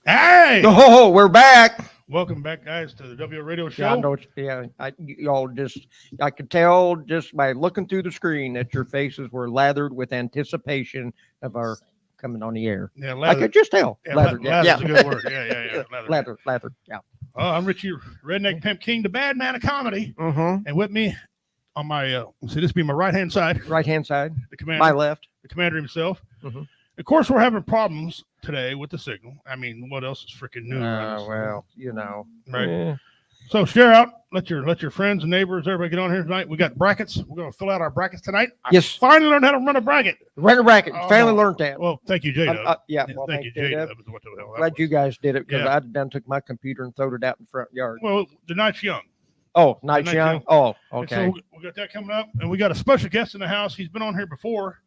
Hey! Oh, we're back. Welcome back, guys, to the WO Radio Show. I could tell just by looking through the screen that your faces were lathered with anticipation of our coming on the air. Yeah, I could just tell. Yeah, Lathered, lather's a good word. Yeah. Lathered, yeah. I'm Richie, Redneck Pimp King, the bad man of comedy. Mm-hmm. And with me on my, see, this be my right-hand side. Right-hand side. The commander. My left. The commander himself. Mm-hmm. Of course, we're having problems today with the signal. I mean, what else is freaking new? Well, you know. Right. Yeah. So share out. Let your friends and neighbors, everybody get on here tonight. We got brackets. We're going to fill out our brackets tonight. Yes. I finally learned how to run a bracket. Run a bracket. Oh, Finally learned that. Well, thank you, J-Dub. Well, thank you, J-Dub. What the hell that Glad was. you guys did it because Yeah. I done took my computer and thrown it out in the front yard. Well, the night's young. Oh, night's Night's young. young. Oh, And okay. so we got that coming up, and we got a special guest in the house. He's been on here before,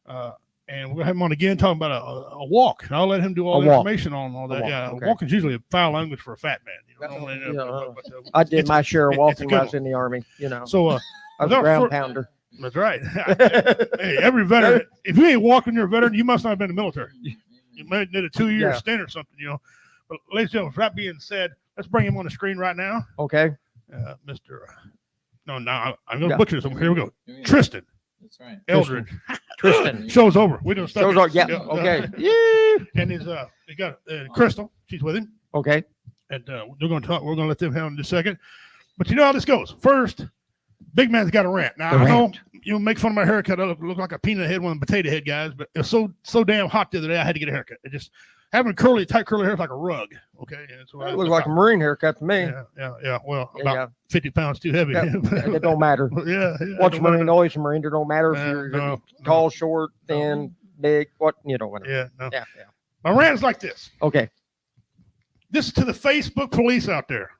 and we're gonna have him on again talking about a walk. And I'll let him do all A the walk. information on all that. walk, Yeah, okay. walking's usually a foul language for a fat man. You know, Yeah, normally, I did it's- my share of it's a walking good when I was one. in the Army. You know, So I was a without ground fur- pounder. that's right. Hey, every veteran, if you ain't walking, you're a veteran. You must not have been in the military. You might have did a 2-year Yeah. stint or something. You know. But ladies and gentlemen, with that being said, let's bring him on the screen right now, Okay. Mr. No, I'm gonna Yeah. butcher this. Here we go. Tristan That's right. Eldridge. Tristan. Show's over. We don't start. Those are, yeah. Okay. Yeah. And he got Crystal. She's with him, Okay. and we're going to talk. We're going to let them handle in just a second. But you know how this goes. First, big man's got a rant. Now The I know rant. you make fun of my haircut. I look like a peanut head, one of the potato head guys. But it was so damn hot the other day. I had to get a haircut. It just having tight curly hair is like a rug. Okay, and so It looked like a Marine haircut to me. yeah. Well, Yeah, about 50 pounds too heavy. yeah. It don't matter. yeah. What's don't Marine? matter. Always a Marine. It don't matter if you're No, tall, short, thin, big. What you know? Whatever. Yeah, no. Yeah. My rant's like this. Okay. This is to the Facebook police out there.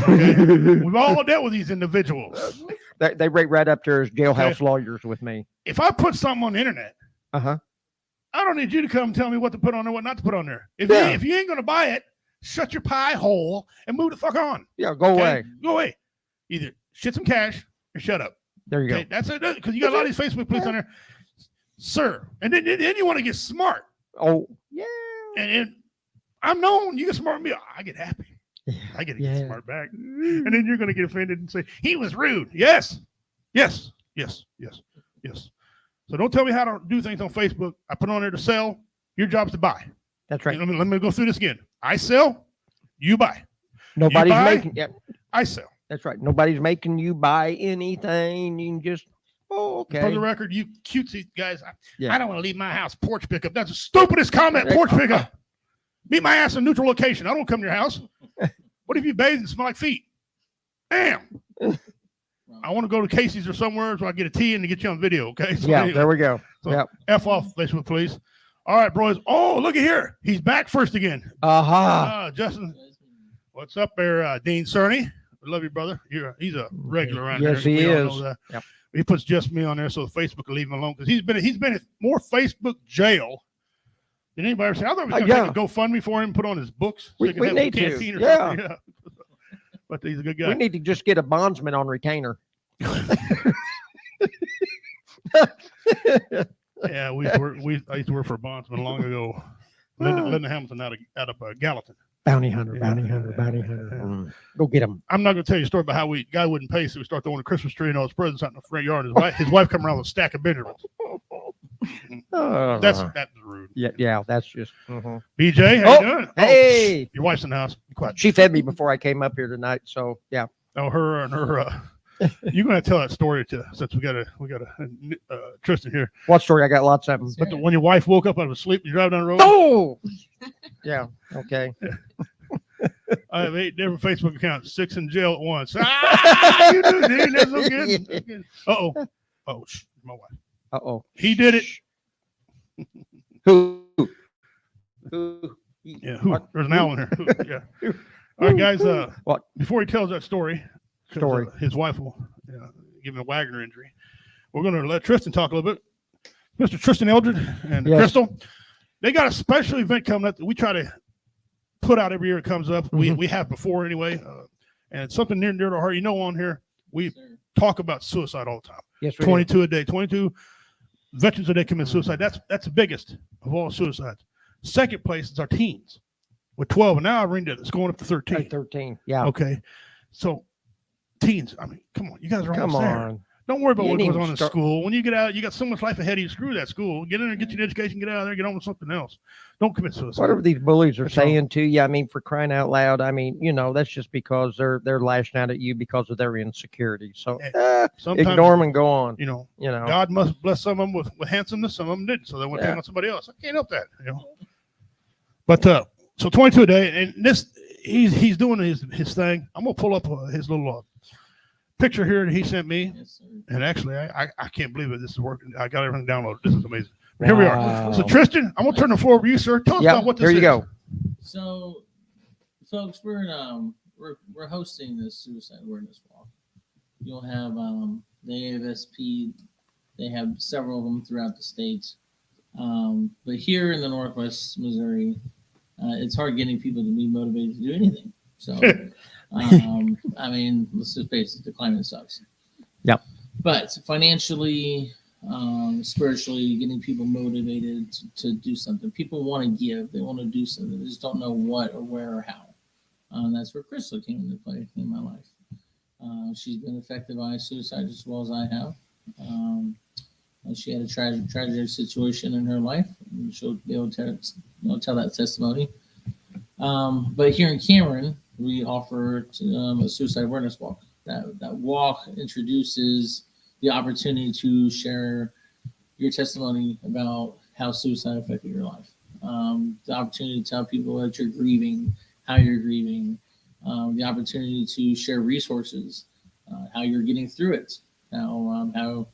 Okay? We've all dealt with these individuals. They rate right up there as jailhouse lawyers with me. If I put something on the internet, Uh-huh. I don't need you to come and tell me what to put on there, what not to put on there. If Yeah. you ain't gonna buy it, shut your pie hole and move the fuck on. Yeah. Go Okay? away. Go away. Either shit some cash or shut up. There you Okay, go. that's it. Because you got a lot of these Facebook police on there, sir. And then you want to get smart. Oh. Yeah. And I'm known. You get smart with me, I get happy. I get to get Yeah. smart back. And then you're going to get offended and say, he was rude. Yes. So don't tell me how to do things on Facebook. I put on there to sell. Your job's to buy. That's right. Let me go through this again. I sell, you buy. Nobody's buy? making. Yeah. I sell. That's right. Nobody's making you buy anything. You can just. Oh, For okay. the record, you cutesy guys, Yeah. I don't want to leave my house porch pickup. That's the stupidest comment, porch pickup. Meet my ass in a neutral location. I don't come to your house. What if you bathe and smell like feet? Damn. I want to go to Casey's or somewhere so I get a tea and to get you on video, okay? So Yeah. anyway, There we go. so Yep. F off, Facebook, please. All right, boys. Oh, look at here. He's back first again. Aha. Justin, what's up there, Dean Cerny? We love you, brother. He's a regular around Yes, here. he We all is. know that. Yep. He puts just me on there so Facebook will leave him alone because he's been in more Facebook jail than anybody ever seen. I thought we was going to yeah. take a GoFundMe for him, put on his books. So We- he could we have a need to. canteen or Yeah. something. Yeah. But he's a good guy. We need to just get a bondsman on retainer. Yeah, I used to work for a bondsman long ago. Linda Hamilton out of Gallatin. Bounty hunter. Yeah. Bounty hunter. Bounty hunter. Yeah. Go get him. I'm not going to tell you a story about how guy wouldn't pay, so we start throwing a Christmas tree and all his presents out in the front yard. His wife come around with a stack of Benjamins. That's rude. Yeah. That's just. BJ, how you doing? Hey. Your wife's in the house. Be quiet. She fed me before I came up here tonight. So yeah. Oh, her and her. You're going to tell that story since we got a Tristan here. What story? I got lots of them. But when your wife woke up out of sleep and you drive down the road, Oh. Yeah. Okay. I have 8 different Facebook accounts, 6 in jail at once. Ah, you do, Dean. That's so good. Uh-oh. Oh, my wife. Uh-oh. He did it. Who? Yeah, who? What? There's an owl in here. Who? Yeah. All right, guys. What? Before he tells that story, 'cause, his wife will give him a Wagner injury. We're going to let Tristan talk a little bit. Mr. Tristan Eldridge and Yes. Crystal, they got a special event coming up that we try to put out every year. It comes up. We have before anyway, and it's something near and dear to our heart. You know, on here we talk about suicide all the time. Yes, we 22 a day, 22 veterans a day commit suicide. That's the biggest of all suicides. Second place is our teens. with 12, and now I read it. It's going up to 13. 13. Yeah. Okay, so teens. I mean, come on, you guys are Come almost there. on. Don't worry about You what didn't goes even on in start- school. When you get out, you got so much life ahead of you. Screw that school. Get in there, get your education, get out of there, get on with something else. Don't commit suicide. Whatever these bullies are That's all. saying to you, I mean, for crying out loud, I mean, that's just because they're lashing out at you because of their insecurity. So Sometimes, ignore them and go on. you know, You know. God must bless some of them with handsomeness, some of them didn't. So they went Yeah. on somebody else. I can't help that, But so 22 a day, and this he's doing his thing. I'm gonna pull up his little picture here that he sent me, Yes, sir. and actually I can't believe it. This is working. I got everything downloaded. This is amazing. Here we are. Wow. So Tristan, I'm gonna turn the floor over to you, sir. Tell us Yep, about what this here you is. go. So, folks, we're hosting this suicide awareness walk. You'll have the AFSP. They have several of them throughout the state. But here in the Northwest Missouri, it's hard getting people to be motivated to do anything. So, I mean, let's just face it, the climate sucks. Yep. But financially, spiritually, getting people motivated to do something. People want to give. They want to do something. They just don't know what or where or how. That's where Crystal came into play in my life. She's been affected by suicide as well as I have. She had a tragic situation in her life, and she'll be able to tell that testimony. But here in Cameron, we offer a suicide awareness walk. That walk introduces the opportunity to share your testimony about how suicide affected your life. The opportunity to tell people that you're grieving, how you're grieving, the opportunity to share resources, how you're getting through it, how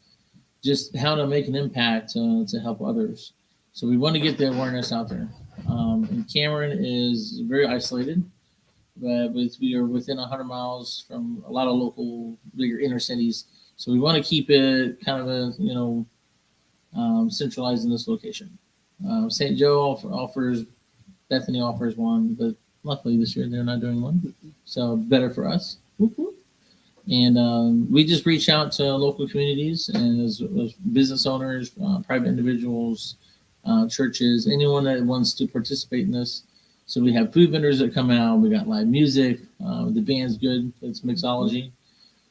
to make an impact to help others. So we want to get the awareness out there. And Cameron is very isolated, but we are within 100 miles from a lot of local bigger inner cities. So we want to keep it kind of centralized in this location. St. Joe Bethany offers one, but luckily this year they're not doing one. So better for us. And we just reach out to local communities and as business owners, private individuals, churches, anyone that wants to participate in this. So we have food vendors that come out. We got live music. The band's good. It's Mixology.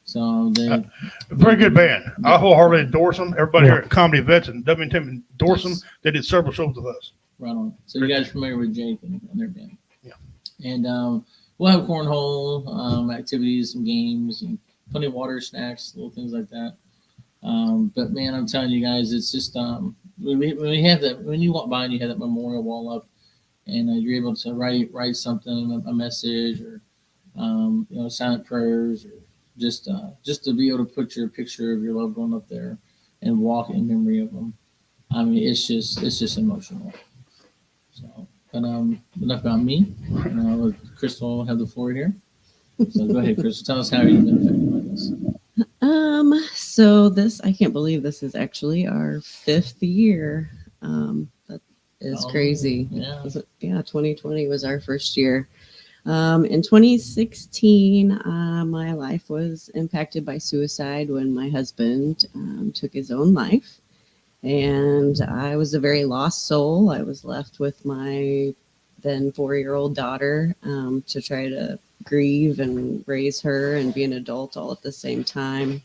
So they Very good band. I wholeheartedly endorse them. Everybody here at Comedy Vets and WTM endorse them. They did several shows with us. right on. So you guys are familiar with Jake and their band? Yeah. And we'll have cornhole activities, some games, and plenty of water, snacks, little things like that. But man, I'm telling you guys, it's just when we have that, when you walk by and you have that memorial wall up, and you're able to write something, a message, or silent prayers, or just to be able to put your picture of your loved one up there and walk in memory of them. I mean, it's just emotional. So, but enough about me. Crystal will have the floor here. So go ahead, Crystal. Tell us how you've been affected by this. So I can't believe this is actually our 5th year. That is crazy. Yeah. 2020 was our first year. In 2016, my life was impacted by suicide when my husband took his own life. And I was a very lost soul. I was left with my then 4-year-old daughter to try to grieve and raise her and be an adult all at the same time.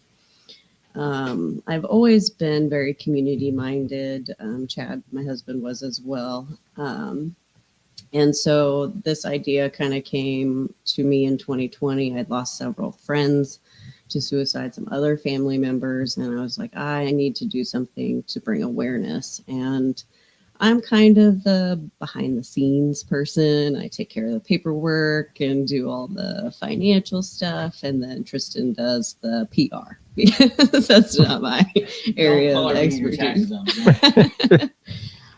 I've always been very community minded. Chad, my husband, was as well. And so this idea kind of came to me in 2020. I'd lost several friends to suicide, some other family members, and I was like, I need to do something to bring awareness. And I'm kind of the behind the scenes person. I take care of the paperwork and do all the financial stuff. And then Tristan does the PR because that's not my area of expertise.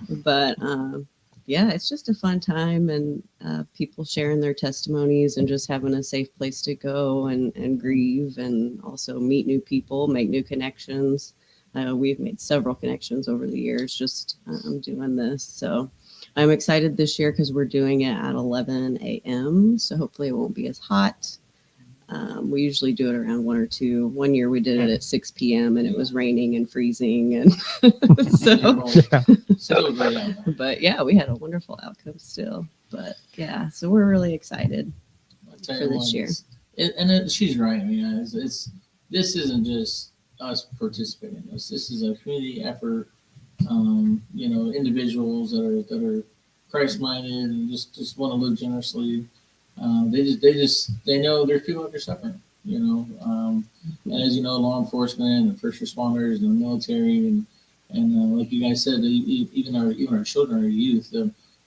But yeah, it's just a fun time, and people sharing their testimonies and just having a safe place to go and grieve, and also meet new people, make new connections. We've made several connections over the years just doing this. So I'm excited this year because we're doing it at 11 a.m. So hopefully it won't be as hot. We usually do it around 1 or 2. One year we did it at 6 p.m. and it was raining and freezing, and so. Still a great outcome. But yeah, we had a wonderful outcome still. But yeah, so we're really excited. I'll tell For you this what, year. She's right. I mean, it's this isn't just us participating in this. This is a community effort. Individuals that are Christ-minded and just want to live generously. They know there's people out there suffering. And as you know, law enforcement and first responders and the military and like you guys said, even our children, our youth,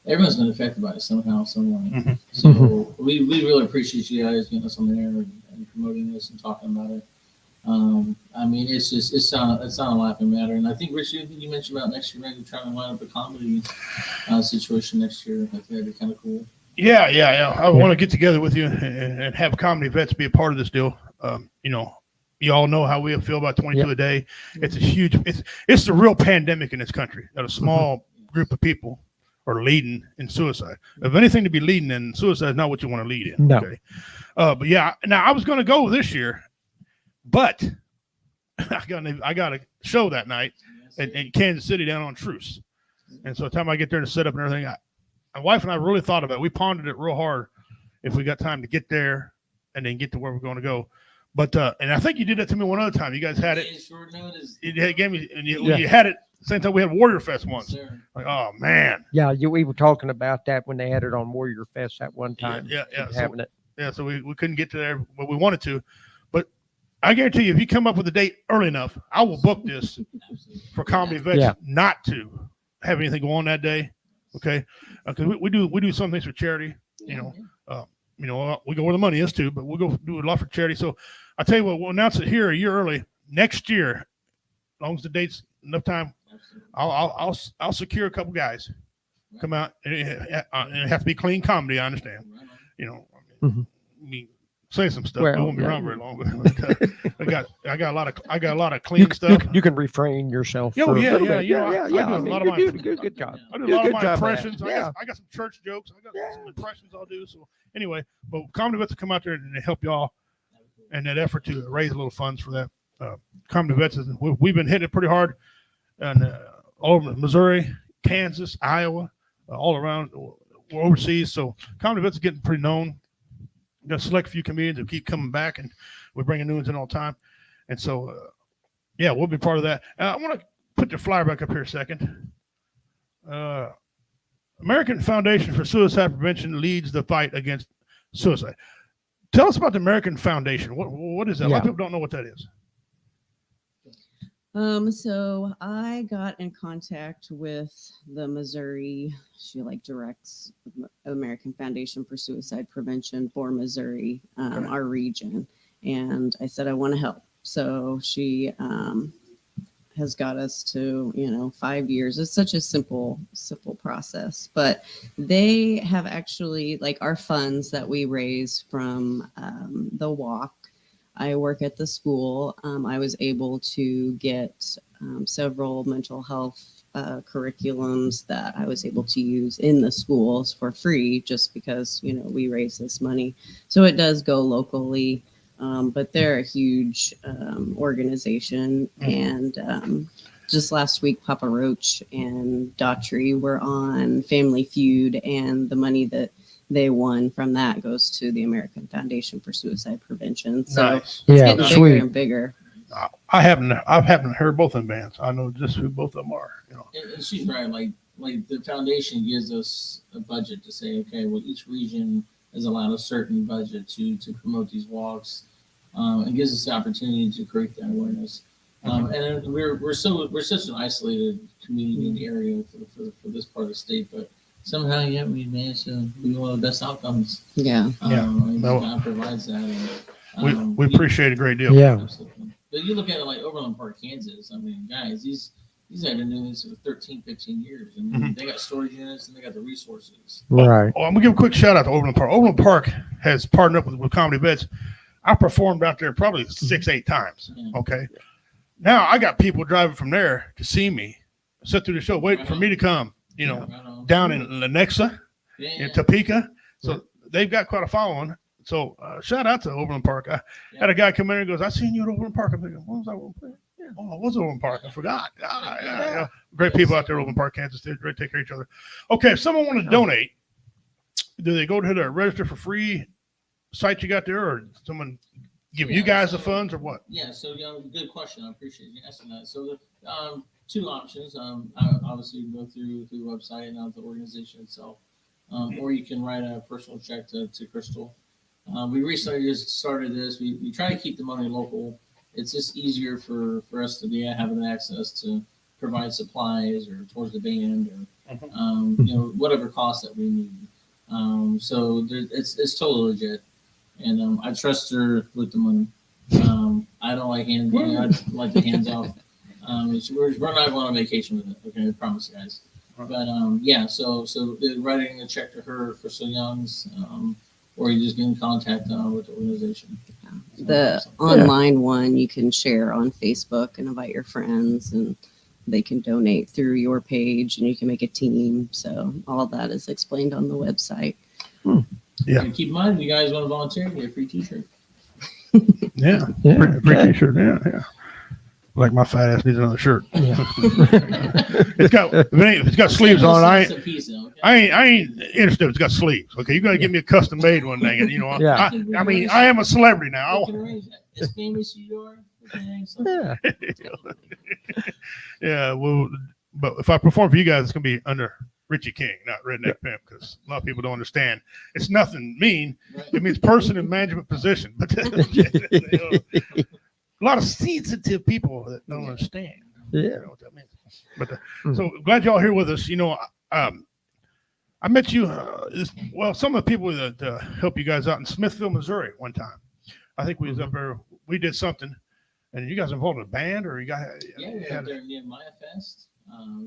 everyone's been affected by it somehow, some way. Mm-hmm. So we really appreciate you guys getting us on the air and promoting this and talking about it. I mean, it's not a laughing matter. And I think, Rich, you mentioned about next year, maybe trying to line up a comedy situation next year. I think that'd be kind of cool. Yeah. I want to get together with you and have comedy vets be a part of this deal. You all know how we feel about 22 a day. It's a huge, it's the real pandemic in this country that a small group of people are leading in suicide. If anything to be leading in, suicide is not what you want to lead in. No. Okay. But yeah, now I was going to go this year, but I got a show that night in Kansas City down on Truce. And so by the time I get there to set up and everything, my wife and I really thought about it. We pondered it real hard if we got time to get there and then get to where we're going to go. But and I think you did that to me one other time. You guys had it. Short notice. You gave me, and you had it same time we had Warrior Fest once. Sir. Like, oh man. Yeah, we were talking about that when they had it on Warrior Fest that one time. Yeah. Having it. Yeah, so we couldn't get to there, but we wanted to. But I guarantee you, if you come up with a date early enough, I will book this for comedy vets not to have anything go on that day. Okay, because we do some things for charity. We go where the money is too, but we'll go do a lot for charity. So I tell you what, we'll announce it here a year early next year, as long as the date's enough time. I'll secure a couple guys come out, and it have to be clean comedy. I understand. I mean, say some stuff. Well, I won't be yeah. around very long. But I got a lot of clean stuff. You can refrain yourself. Yeah, for a yeah, little yeah, bit. yeah. I do a lot of my- You do a good job. I do a You lot of good my job of that. impressions. I got some church jokes. I got some impressions I'll do. So anyway, but comedy vets will come out there and help y'all in that effort to raise a little funds for that. Comedy vets, we've been hitting it pretty hard, and all over Missouri, Kansas, Iowa, all around, overseas. So comedy vets is getting pretty known. Got a select few comedians who keep coming back, and we're bringing new ones in all the time. And so, we'll be part of that. I want to put the flyer back up here a second. American Foundation for Suicide Prevention leads the fight against suicide. Tell us about the American Foundation. What is that? A lot of people don't know what that is. So I got in contact with the Missouri, she directs American Foundation for Suicide Prevention for Missouri, our region. And I said, I want to help. So she has got us to, 5 years. It's such a simple process, but they have actually our funds that we raise from the walk. I work at the school. I was able to get several mental health curriculums that I was able to use in the schools for free just because, we raise this money. So it does go locally, but they're a huge organization. And just last week, Papa Roach and Daughtry were on Family Feud, and the money that they won from that goes to the American Foundation for Suicide Prevention. So Nice. it's Yeah, getting sweet. bigger and bigger. I haven't heard both of them bands. I know just who both of them are. And she's right. Like the foundation gives us a budget to say, okay, well, each region is allowed a certain budget to promote these walks, and gives us the opportunity to create that awareness. And we're such an isolated community in the area for this part of the state, but somehow, we managed to be one of the best outcomes. Yeah. And No. God provides that. And, We appreciate it a great deal. Yeah. Absolutely. But you look at it like Overland Park, Kansas. I mean, guys, these guys been doing this for 13, 15 years. I mean, they got storage units and they got the resources. Right. Oh, I'm gonna give a quick shout out to Overland Park. Overland Park has partnered up with Comedy Vets. I performed out there probably 6-8 times. Yeah. Okay. Now I got people driving from there to see me, sit through the show, waiting for me to come. Right on. Down in Lenexa, Yeah. in Topeka. So they've got quite a following. So shout out to Overland Park. I had a guy come in and goes, "I seen you at Overland Park." I'm thinking, "What was that Overland Park?" Yeah. Oh, I was at Overland Park. I forgot. Yeah. Great people out there, Overland Park, Kansas City. Great, take care of each other. Okay, if someone want to donate, do they go to the register for free site you got there, or someone give you guys the funds, or what? Yeah, so good question. I appreciate you asking that. So the two options. Obviously you can go through the website and the organization itself, or you can write a personal check to Crystal. We recently just started this. We try to keep the money local. It's just easier for us to be having access to provide supplies or towards the band or whatever cost that we need. So it's totally legit, and I trust her with the money. I don't like I like the hands off. We're not going on vacation with it. Okay, I promise you guys. But so writing a check to her for So Young's, or you just get in contact with the organization. The online one you can share on Facebook and invite your friends, and they can donate through your page, and you can make a team. So all of that is explained on the website. Yeah. And keep in mind, if you guys want to volunteer, you get a free T-shirt. Yeah. Free t-shirt. Yeah. Like my fat ass needs another shirt. It's got sleeves on it. I ain't interested if it's got sleeves. Okay, you got to give me a custom made one, dang it. Yeah. I mean, I am a celebrity now. As famous as you are. Yeah. Yeah, well, but if I perform for you guys, it's gonna be under Richie King, not Redneck Pimp, because a lot of people don't understand. It's nothing mean. Right. It means person in management position. But a lot of sensitive people that don't understand. Yeah. You know what that means. But so glad y'all here with us. I met you. Some of the people that help you guys out in Smithville, Missouri, one time. I think we was up there. We did something, and you guys involved in a band, or you got? Yeah, we were up there near Maya Fest,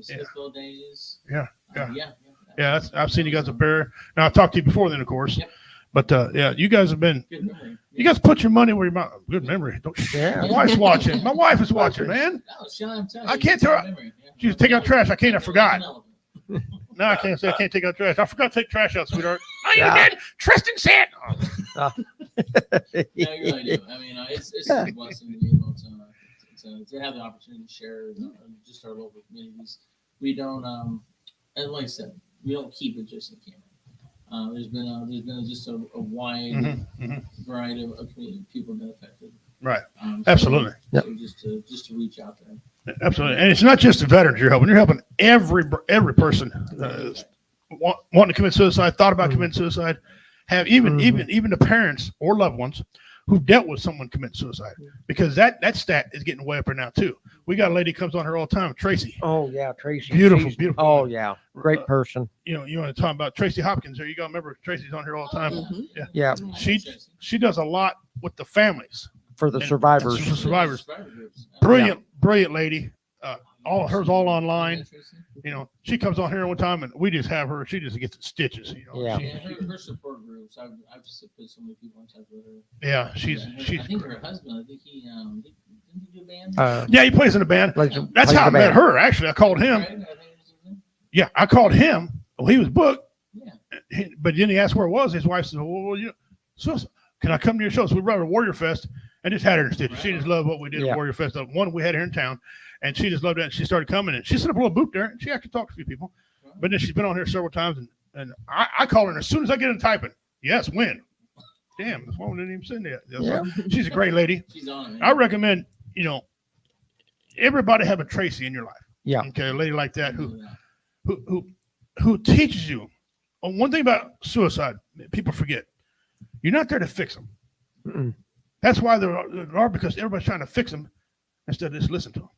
Smithville Days. Yeah. Yeah. I've seen you guys up there. Now I've talked to you before then, of course. Yep. But you guys have been. Good memory. You guys put your money where your mouth. Good memory. Yeah. My wife's watching. My wife is watching, man. I can't tell her. She take out trash. I can't. I forgot. No, I can't say I can't take out trash. I forgot to take trash out, sweetheart. Oh, you did. Tristan said. No, you really do. I mean, it's a blessing to be able to have the opportunity to share just our local communities. We don't, and like I said, we don't keep it just in Cameron. There's been just a wide variety of community people been affected. Right. Absolutely. So just to reach out there. Absolutely. And it's not just the veterans you're helping. You're helping every person wanting to commit suicide, thought about committing suicide, have even the parents or loved ones who dealt with someone committing suicide, because that stat is getting way up there now too. We got a lady comes on here all the time, Tracy. Oh yeah, Tracy. Beautiful. Oh yeah, great person. You want to talk about Tracy Hopkins? There you go. Remember, Tracy's on here all the time. Mm-hmm. Yeah, She does a lot with the families for the survivors. For survivors. Brilliant lady. Hers all online. She comes on here one time and we just have her. She just gets the stitches. Her support groups. I've just put so many people in touch with her. Yeah, she's. I think her husband. I think he didn't he do a band. Yeah, he plays in a band. That's how I met her. Actually, I called him. Yeah, I called him. Well, he was booked. Yeah. But then he asked where it was. His wife said, "Well, can I come to your show?" So we brought her to Warrior Fest and just had her in stitches. Right. She just loved what we did at Warrior Fest. One we had here in town. And she just loved it. And she started coming, and she set up a little booth there, and she actually talked to a few people. But then she's been on here several times, and I call her, and as soon as I get in typing, yes, when? Damn, this woman didn't even send it. Yeah. She's a great lady. She's on it. I recommend, everybody have a Tracy in your life. Yeah. Okay, a lady like that who teaches you. One thing about suicide, people forget. You're not there to fix them. Mm-mm. That's why there are, because everybody's trying to fix them instead of just listen to them.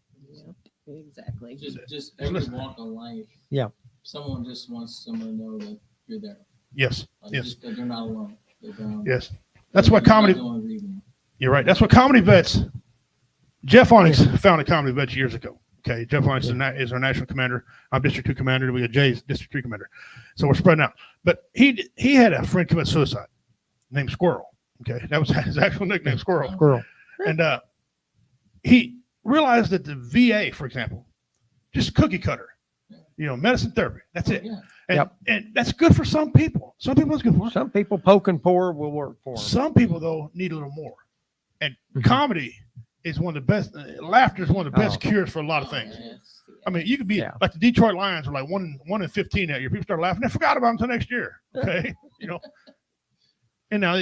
Exactly. Just every walk of life. Yeah. Someone just wants someone to know that you're there. Yes. Yes. Just that they're not alone. Yes. That's why comedy. You're right. That's what comedy vets. Jeff Onyx founded Comedy Vets years ago. Okay. Jeff Onyx is our national commander. I'm District 2 commander. We got Jay's District 3 commander. So we're spreading out. But he had a friend commit suicide named Squirrel. Okay. That was his actual nickname, Squirrel. Squirrel. And he realized that the VA, for example, just cookie cutter, medicine therapy. That's it. Yeah. And, Yep. and that's good for some people. Some people it's good for. Some people poke and pour will work for them. Some people though need a little more. And Mhm. comedy is one of the best. Laughter is one of the best Oh. cures for a lot of things. I mean, you could be Yeah. like the Detroit Lions are like 1-15 that year. People start laughing. They forgot about them until next year. Okay, And now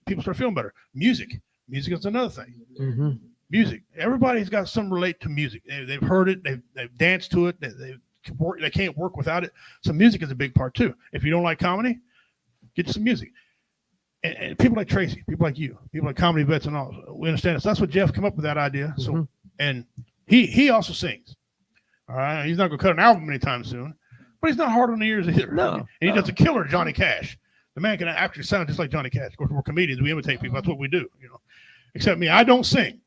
people start feeling better. Music is another thing. Mhm. Music. Everybody's got some relate to music. They've heard it. They've danced to it. They can't work without it. So music is a big part too. If you don't like comedy, get you some music. And people like Tracy, people like you, people like comedy vets and all. We understand this. That's what Jeff come up with that idea. So, Mhm. and he also sings. All right, he's not gonna cut an album anytime soon, but he's not hard on the ears either. No, And he does a killer Johnny Cash. The man can actually sound just like Johnny Cash. Of course, we're comedians. We imitate people. That's what we do. Except me, I don't sing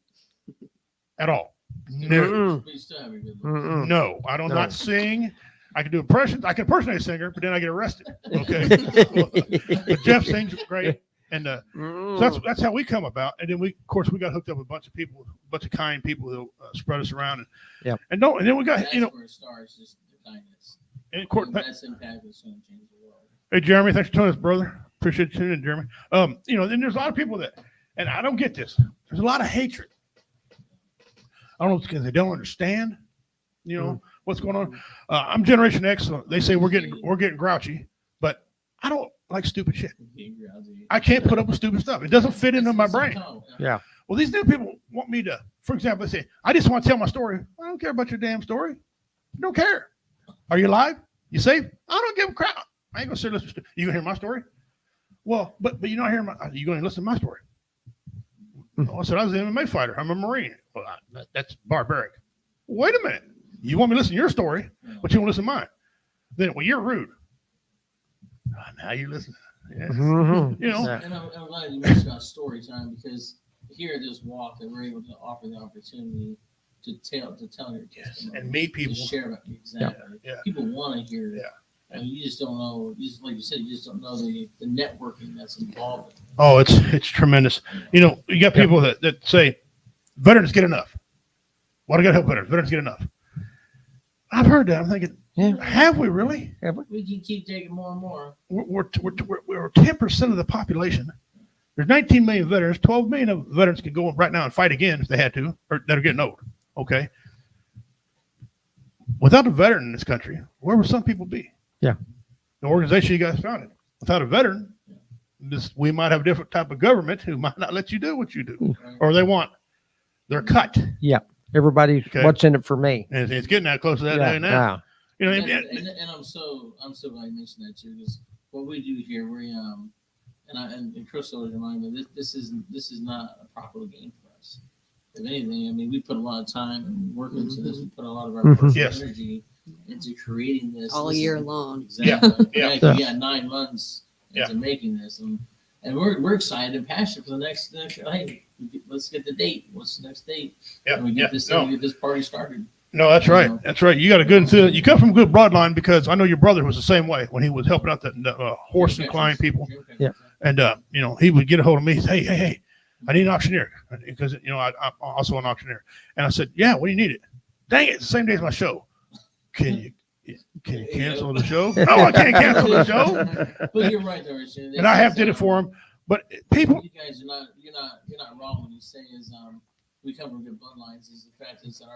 at all. No, Mm-mm. We still have a good Mm-mm. no, I do No. not sing. I can do impressions. I can impersonate a singer, but then I get arrested. Okay, but Jeff sings great, and Mm-mm. so that's how we come about. And then we got hooked up with a bunch of people, a bunch of kind people who spread us around. And Yep. and then we got That's where it starts, just the kindness. and of course, That's impact is going to change the world. hey Jeremy, thanks for tuning us, brother. Appreciate you tuning in, Jeremy. And there's a lot of people that, and I don't get this. There's a lot of hatred. I don't know if it's because they don't understand, what's going on. I'm Generation X. So they say we're getting grouchy, but I don't like stupid shit. I can't put up with stupid stuff. It doesn't fit into my brain. Yeah. Well, these new people want me to, for example, they say, I just want to tell my story. I don't care about your damn story. I don't care. Are you alive? You safe? I don't give a crap. I ain't gonna sit listen to you gonna hear my story. Well, but you're not hearing you gonna listen to my story. I said I was an MMA fighter. I'm a Marine. Well, that's barbaric. Wait a minute. You want me to listen to your story, but you won't listen to mine. Then, well, you're rude. Now you listen. Yeah. Mhm. Yeah. And I'm glad you mentioned about story time, because here at this walk that we're able to offer the opportunity to tell your testimony. And meet people. To share about exactly. Yeah. People want to hear it. Yeah. And you just don't know. Like you said, you just don't know the networking that's involved. Oh, it's tremendous. You got people that say veterans get enough. Why do I got to help veterans? Veterans get enough. I've heard that. I'm thinking, Yeah. have we really? We can keep taking more and more. We're 10% of the population. There's 19 million veterans. 12 million of veterans could go right now and fight again if they had to, or that are getting old. Okay. Without a veteran in this country, where would some people be? Yeah. The organization you guys founded. Without a veteran, we might have a different type of government who might not let you do what you do, or they want their cut. Everybody's Okay. what's in it for me. And it's getting that close to that Yeah, day now. And I'm so glad you mentioned that too, because what we do here, and Crystal was reminding me, this is not a profitable game for us. If anything, I mean, we put a lot of time and work into this. We put a lot of our Mhm. personal Yes. energy into creating this all This year is- long. Exactly. Yeah. Yeah. 9 months into making this, and we're excited and passionate for the next. Hey, let's get the date. What's the next date? Yeah, And we get this. No. We get this party started. No, that's right. That's right. You got a good, you come from a good bloodline, because I know your brother was the same way when he was helping out the horse and client people. Yeah. And, he would get a hold of me. He'd say, hey, I need an auctioneer, because, I'm also an auctioneer. And I said, yeah, what do you need it? Dang it, it's the same day as my show. Can you cancel the show? No, I can't cancel the show. But you're right, though, Richard. And I have did it for him. But people, You guys are you're not wrong when you say we come from good bloodlines. Is the fact is that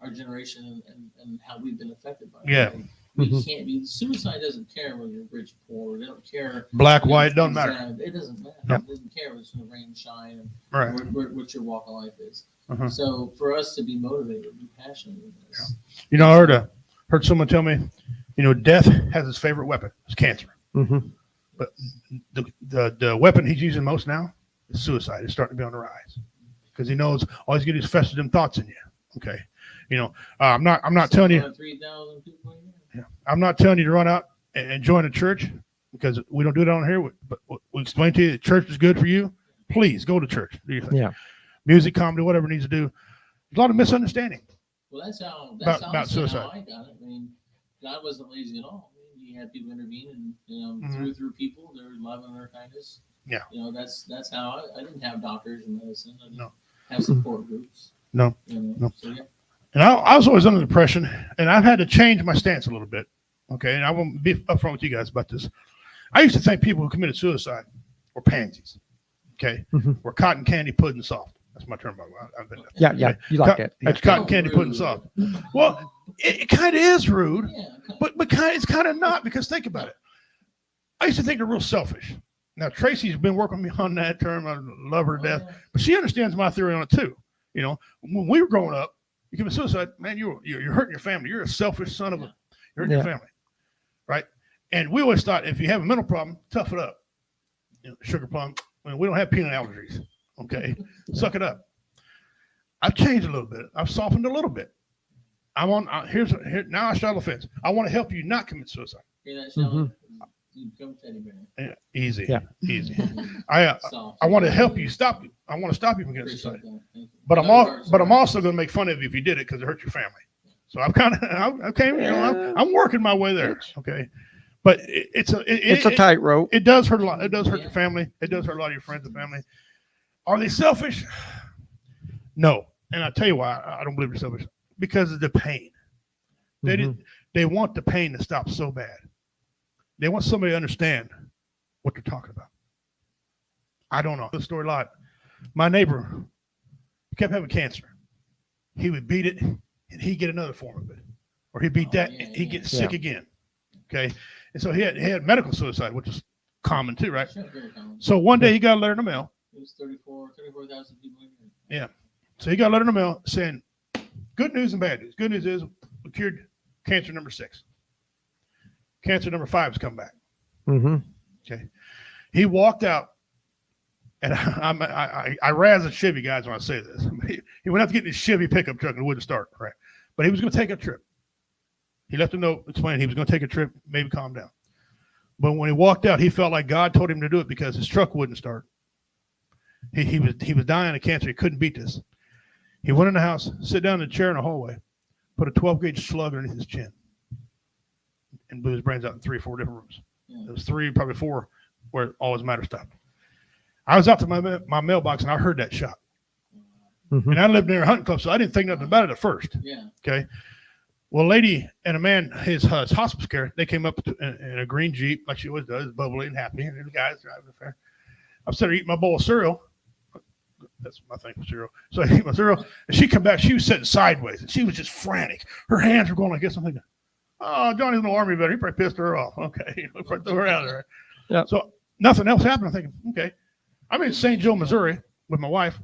our generation and how we've been affected by it. Yeah. We Mhm. can't be. Suicide doesn't care whether you're rich, poor. They don't care. black, white, doesn't matter. It doesn't matter. Yep. It doesn't care whether it's going to rain, shine, and Right. what your walk of life is. Uh-huh. So for us to be motivated, be passionate with this. I heard someone tell me, death has his favorite weapon. It's cancer. Mhm. But the weapon he's using most now is suicide. It's starting to be on the rise, because he knows all he's getting is fester them thoughts in you. Okay, I'm not telling you. 3,000 people. I'm not telling you to run out and join a church, because we don't do that on here. But we explain to you that church is good for you. Please go to church. Do your thing. Yeah. Music, comedy, whatever it needs to do. There's a lot of misunderstanding. Well, that's how About suicide. how I got it. I mean, God wasn't lazy at all. I mean, he had people intervene, and Mhm. through people, their love and their kindness. Yeah. That's how I didn't have doctors and medicine. I didn't No. have support groups. No. You know, No. So yeah. And I was always under the impression, and I've had to change my stance a little bit Okay, and I won't be upfront with you guys about this. I used to think people who committed suicide were pansies. Okay, Mhm. were cotton candy pudding soft. That's my term, by the way. I've been Yeah, yeah, you like that. Yeah. It's cotton candy pudding soft. Well, it kind of is rude, Yeah. but it's kind of not, because think about it. I used to think they're real selfish. Now Tracy's been working with me on that term. I love her to death, but she understands my theory on it too. You know, when we were growing up, you commit suicide, man, you're hurting your family. You're a selfish son of a. You're hurting your family, right? And we always thought if you have a mental problem, tough it up. You know, sugar plum. I mean, we don't have peanut allergies. Okay, suck it up. I've changed a little bit. I've softened a little bit. I'm on. Here now. I straddle the fence. I want to help you not commit suicide. Hear that, Shelly? You become teddy bear. Yeah, easy. Yeah. Easy. I want to help you stop it. I want to stop you from getting Appreciate suicide. that. Thank you. But Another I'm person. also going to make fun of you if you did it because it hurt your family. So I'm kind of okay. You know, I'm working my way there. Okay, but it's It's a tightrope. It does hurt a lot. It does hurt Yeah. your family. It does hurt a lot of your friends and family. Are they selfish? No. And I'll tell you why I don't believe they're selfish. Because of the pain. They want the pain to stop so bad. They want somebody to understand what they're talking about. I don't know the story a lot. My neighbor kept having cancer. He would beat it and he'd get another form of it. Or he'd beat Oh, that yeah, and he'd yeah. get sick again. Okay. And so he had medical suicide, which is common too, right? Sure, very common. So one day he got a letter in the mail. It was 34,000 people in here. So he got a letter in the mail saying, good news and bad news. Good news is we cured cancer number 6. Cancer number 5 has come back. Okay. He walked out, and I razz at Chevy guys when I say this. He went out to get his Chevy pickup truck and it wouldn't start, right? But he was going to take a trip. He left a note explaining he was going to take a trip, maybe calm down. But when he walked out, he felt like God told him to do it because his truck wouldn't start. He was dying of cancer. He couldn't beat this. He went in the house, sit down in a chair in the hallway, put a 12-gauge slug underneath his chin, and blew his brains out in 3 or 4 different rooms. Yeah. It was 3, probably 4, where all his matter stopped. I was out to my mailbox and I heard that shot. And I lived near a hunting club, so I didn't think nothing about it at first. Yeah. Okay. Well, a lady and a man, his hospice care, they came up in a green Jeep, like she always does, bubbly and happy. And the guys driving the fair. I'm sitting there eating my bowl of cereal. That's my thing for cereal. So I eat my cereal, and she come back. She was sitting sideways, and she was just frantic. Her hands were going like this. I'm thinking, oh, Johnny's no army veteran. He probably pissed her off. Okay, probably threw her out of there. Yep. So nothing else happened. I'm thinking, okay. I'm in St. Joe, Missouri, with my wife.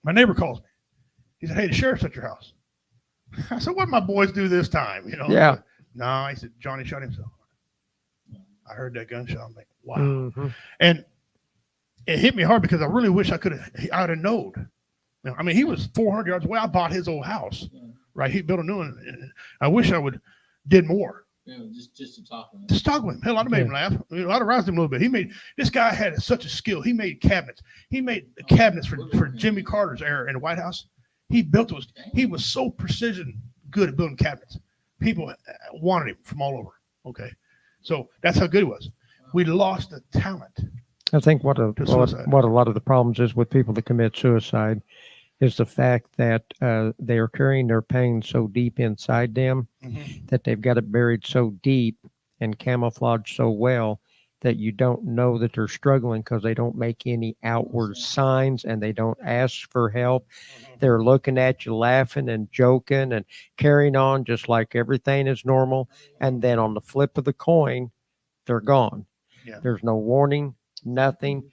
My neighbor calls me. He said, hey, the sheriff's at your house. I said, what'd my boys do this time? You know? Yeah. No, he said, Johnny shot himself. I heard that gunshot. I'm like, wow. Mhm. And it hit me hard because I really wish I'd have known. You know, I mean, he was 400 yards away. I bought his old house, Yeah. right? He built a new one. And I wish I did more. Yeah, just to talk about it. Just talk with him. Hell, I'd have made him laugh. I mean, I'd have roused him a little bit. This guy had such a skill. He made cabinets. He made cabinets for Jimmy Carter's era in the White House. He built those. He was so precision good at building cabinets. People wanted him from all over. Okay. So that's how good he was. We lost the talent. I think what a suicide. lot of the problems is with people that commit suicide is the fact that they are carrying their pain so deep inside them that they've got it buried so deep and camouflaged so well that you don't know that they're struggling because they don't make any outward signs and they don't ask for help. They're looking at you laughing and joking and carrying on just like everything is normal. And then on the flip of the coin, they're gone. Yeah. There's no warning, nothing.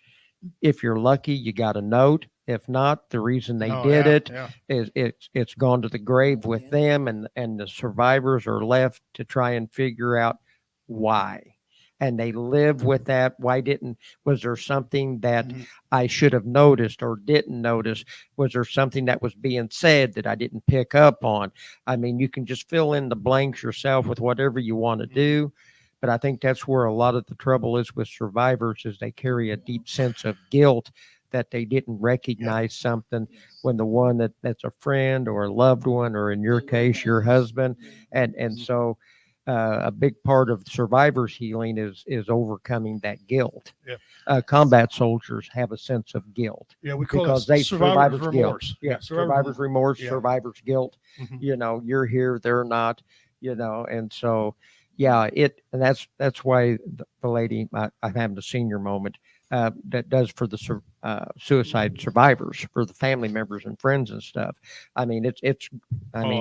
If you're lucky, you got a note. If not, the reason they did it is it's gone to the grave with them, and the survivors are left to try and figure out why. And they live with that. Was there something that I should have noticed or didn't notice? Was there something that was being said that I didn't pick up on? I mean, you can just fill in the blanks yourself with whatever you want to do. But I think that's where a lot of the trouble is with survivors is they carry a deep sense of guilt that they didn't recognize something when the one that's a friend or a loved one, or in your case, your husband. And so a big part of survivors healing is overcoming that guilt. Combat soldiers have a sense of guilt. Yeah, we call because it they survivor's remorse. remorse. Survivor's remorse, Yeah. survivor's guilt. Mhm. You know, you're here, they're not, you know, and so yeah, and that's why the lady, I'm having a senior moment, that does for the suicide survivors, for the family members and friends and stuff. I mean,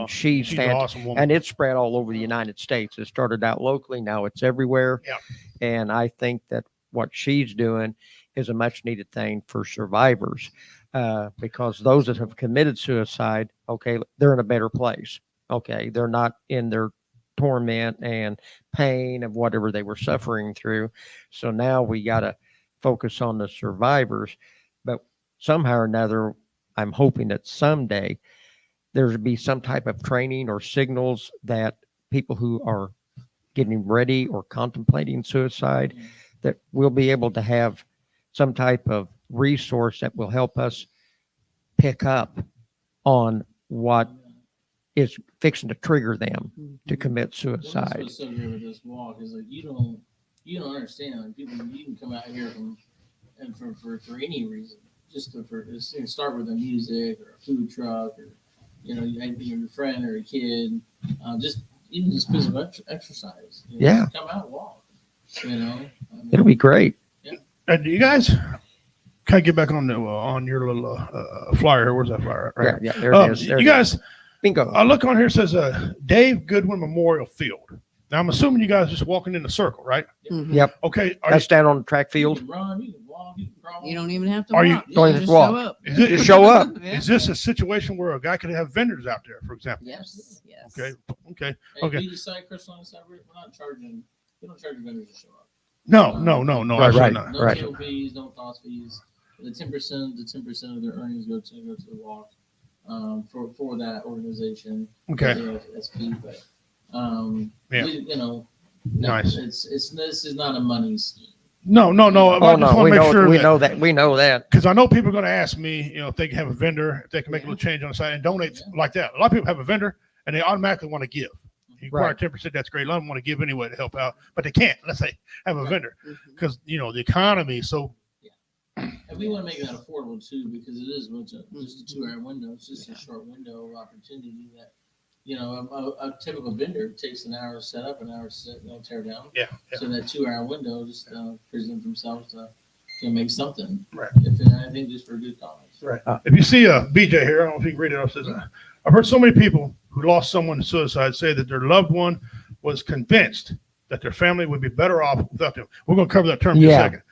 she's She's an awesome woman. and it's spread all over the United States. It started out locally, now it's everywhere. Yep. And I think that what she's doing is a much needed thing for survivors, because those that have committed suicide, okay, they're in a better place. Okay, they're not in their torment and pain of whatever they were suffering through. So now we got to focus on the survivors. But somehow or another, I'm hoping that someday there'll be some type of training or signals that people who are getting ready or contemplating suicide, that we'll be able to have some type of resource that will help us pick up on what is fixing to trigger them to commit That's suicide. what's so good with this walk is like you don't understand. Like people, you can come out here for any reason, just to start with a music or a food truck, or your friend or a kid, just even just physical exercise. Yeah. Come out and walk. It'll be great. Do you guys kind of get back on your little flyer? Where's that flyer? Right. Yeah, there it is. There you it guys, is. Bingo. I look on here, it says Dave Goodwin Memorial Field. Now I'm assuming you guys just walking in the circle, right? Mhm. Yep. Okay. That's down on the track You field. can run, you can walk, you can crawl. You don't even have to Are you- walk. don't even just walk. show up. Just show up. Yeah. Is this a situation where a guy could have vendors out there, for example? Yes. Yes. Okay. Hey, Okay. We decide, Chris, on the side, we're not charging. We don't charge vendors to show up. No. Right, absolutely right. not. No Right. table fees, no cost fees. The 10% of their earnings go to the walk, for that organization. Okay. SP, but Yeah. no, Nice. this is not a money scheme. No. Oh I just no, want to we make know sure we know that we know that. because I know people are going to ask me, if they can have a vendor, if they can make a little change on the side and donate like that. A lot of people have a vendor and they automatically want to give. You require Right. 10%, that's great. A lot of them want to give anyway to help out, but they can't unless they have a Right. vendor Mhm. because, the economy. So, And we want to make that affordable too, because it is just a 2-hour window. It's just a short window of opportunity that, a typical vendor takes an hour to set up, an hour to tear down. yeah. So that 2-hour window just present themselves to make something. Right. I think just for good cause. Right. If you see a BJ here, I don't know if you can read it. It says, I've heard so many people who lost someone to suicide say that their loved one was convinced that their family would be better off without them. We're going to cover that term in a Yeah. second.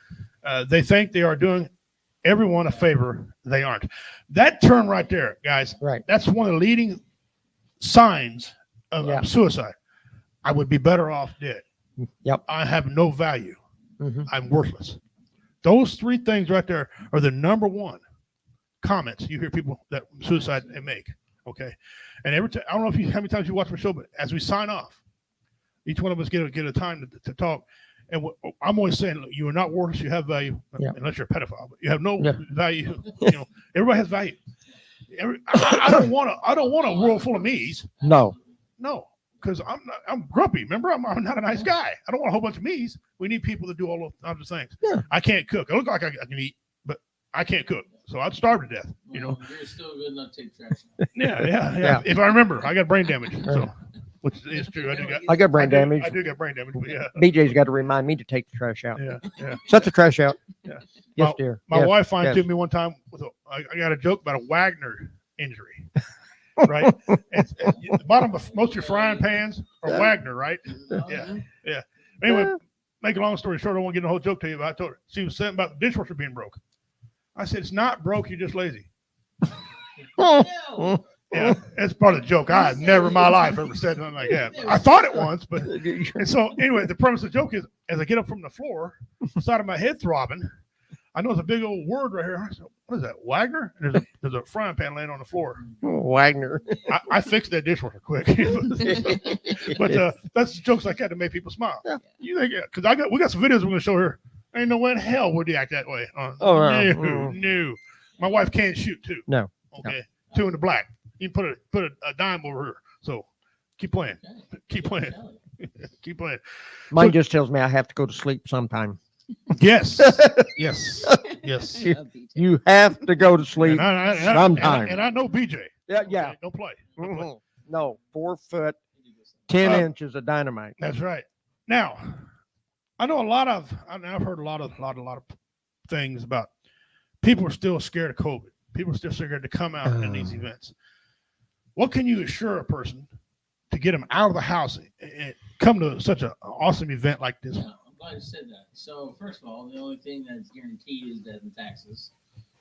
They think they are doing everyone a favor. They aren't. That term right there, guys, Right. that's one of the leading signs of Yeah. suicide. I would be better off dead. Yep. I have no value. Mhm. I'm worthless. Those three things right there are the number one comments you hear people that suicide make. Okay. And every time, I don't know how many times you watch my show, but as we sign off, each one of us get a time to talk. And I'm always saying, look, you are not worthless. You have value, Yeah. unless you're a pedophile. But you have no Yeah. value. Everybody has value. I don't want a world full of me's. No. No, because I'm grumpy. Remember, I'm not a nice guy. I don't want a whole bunch of me's. We need people to do all those types of things. Yeah. I can't cook. I look like I can eat, but I can't cook. So I'd starve to death. You're still good enough to take trash out. Yeah. Yeah. If I remember, I got brain damage. So, which is true. I got brain damage. I do get brain damage. But yeah. BJ's got to remind me to take the trash out. Yeah. Set the trash out. Yeah. Yes, dear. My Yes, wife fine yes. tuned me one time with I got a joke about a Wagner injury. Right? It's the bottom of most of your frying pans are Yeah. Wagner, right? Oh, Yeah. Anyway, make a long story short, I won't get the whole joke to you, but I told her she was saying about the dishwasher being broke. I said, it's not broke, you're just lazy. No. Yeah, that's part of the joke. I have never in my life ever said something like that. I thought it once, but and so anyway, the premise of the joke is as I get up from the floor, the side of my head throbbing, I know it's a big old word right here. I said, what is that? Wagner? And there's a frying pan laying on the floor. Wagner. I fixed that dishwasher quick. But that's jokes like that to make people smile. Yeah. You think because we got some videos we're gonna show here. Ain't no way in hell would you act that way. Oh, No. no. No. My wife can't shoot too. No. Okay. 2 in the black. You can put a dime over her. So keep playing. Keep playing. Keep playing. Mine just tells me I have to go to sleep sometime. Yes. Yes. Yes. You- You have to go to sleep. And sometime. I know BJ. Yeah, yeah. Okay, don't play. Don't play. Mhm. No, 4 foot, 10 Uh, inches of dynamite. That's right. Now, I know I've heard a lot of things about people are still scared of COVID. People are still scared to come out in these events. What can you assure a person to get them out of the house and come to such an awesome event like this? Yeah, I'm glad you said that. So first of all, the only thing that's guaranteed is death and taxes.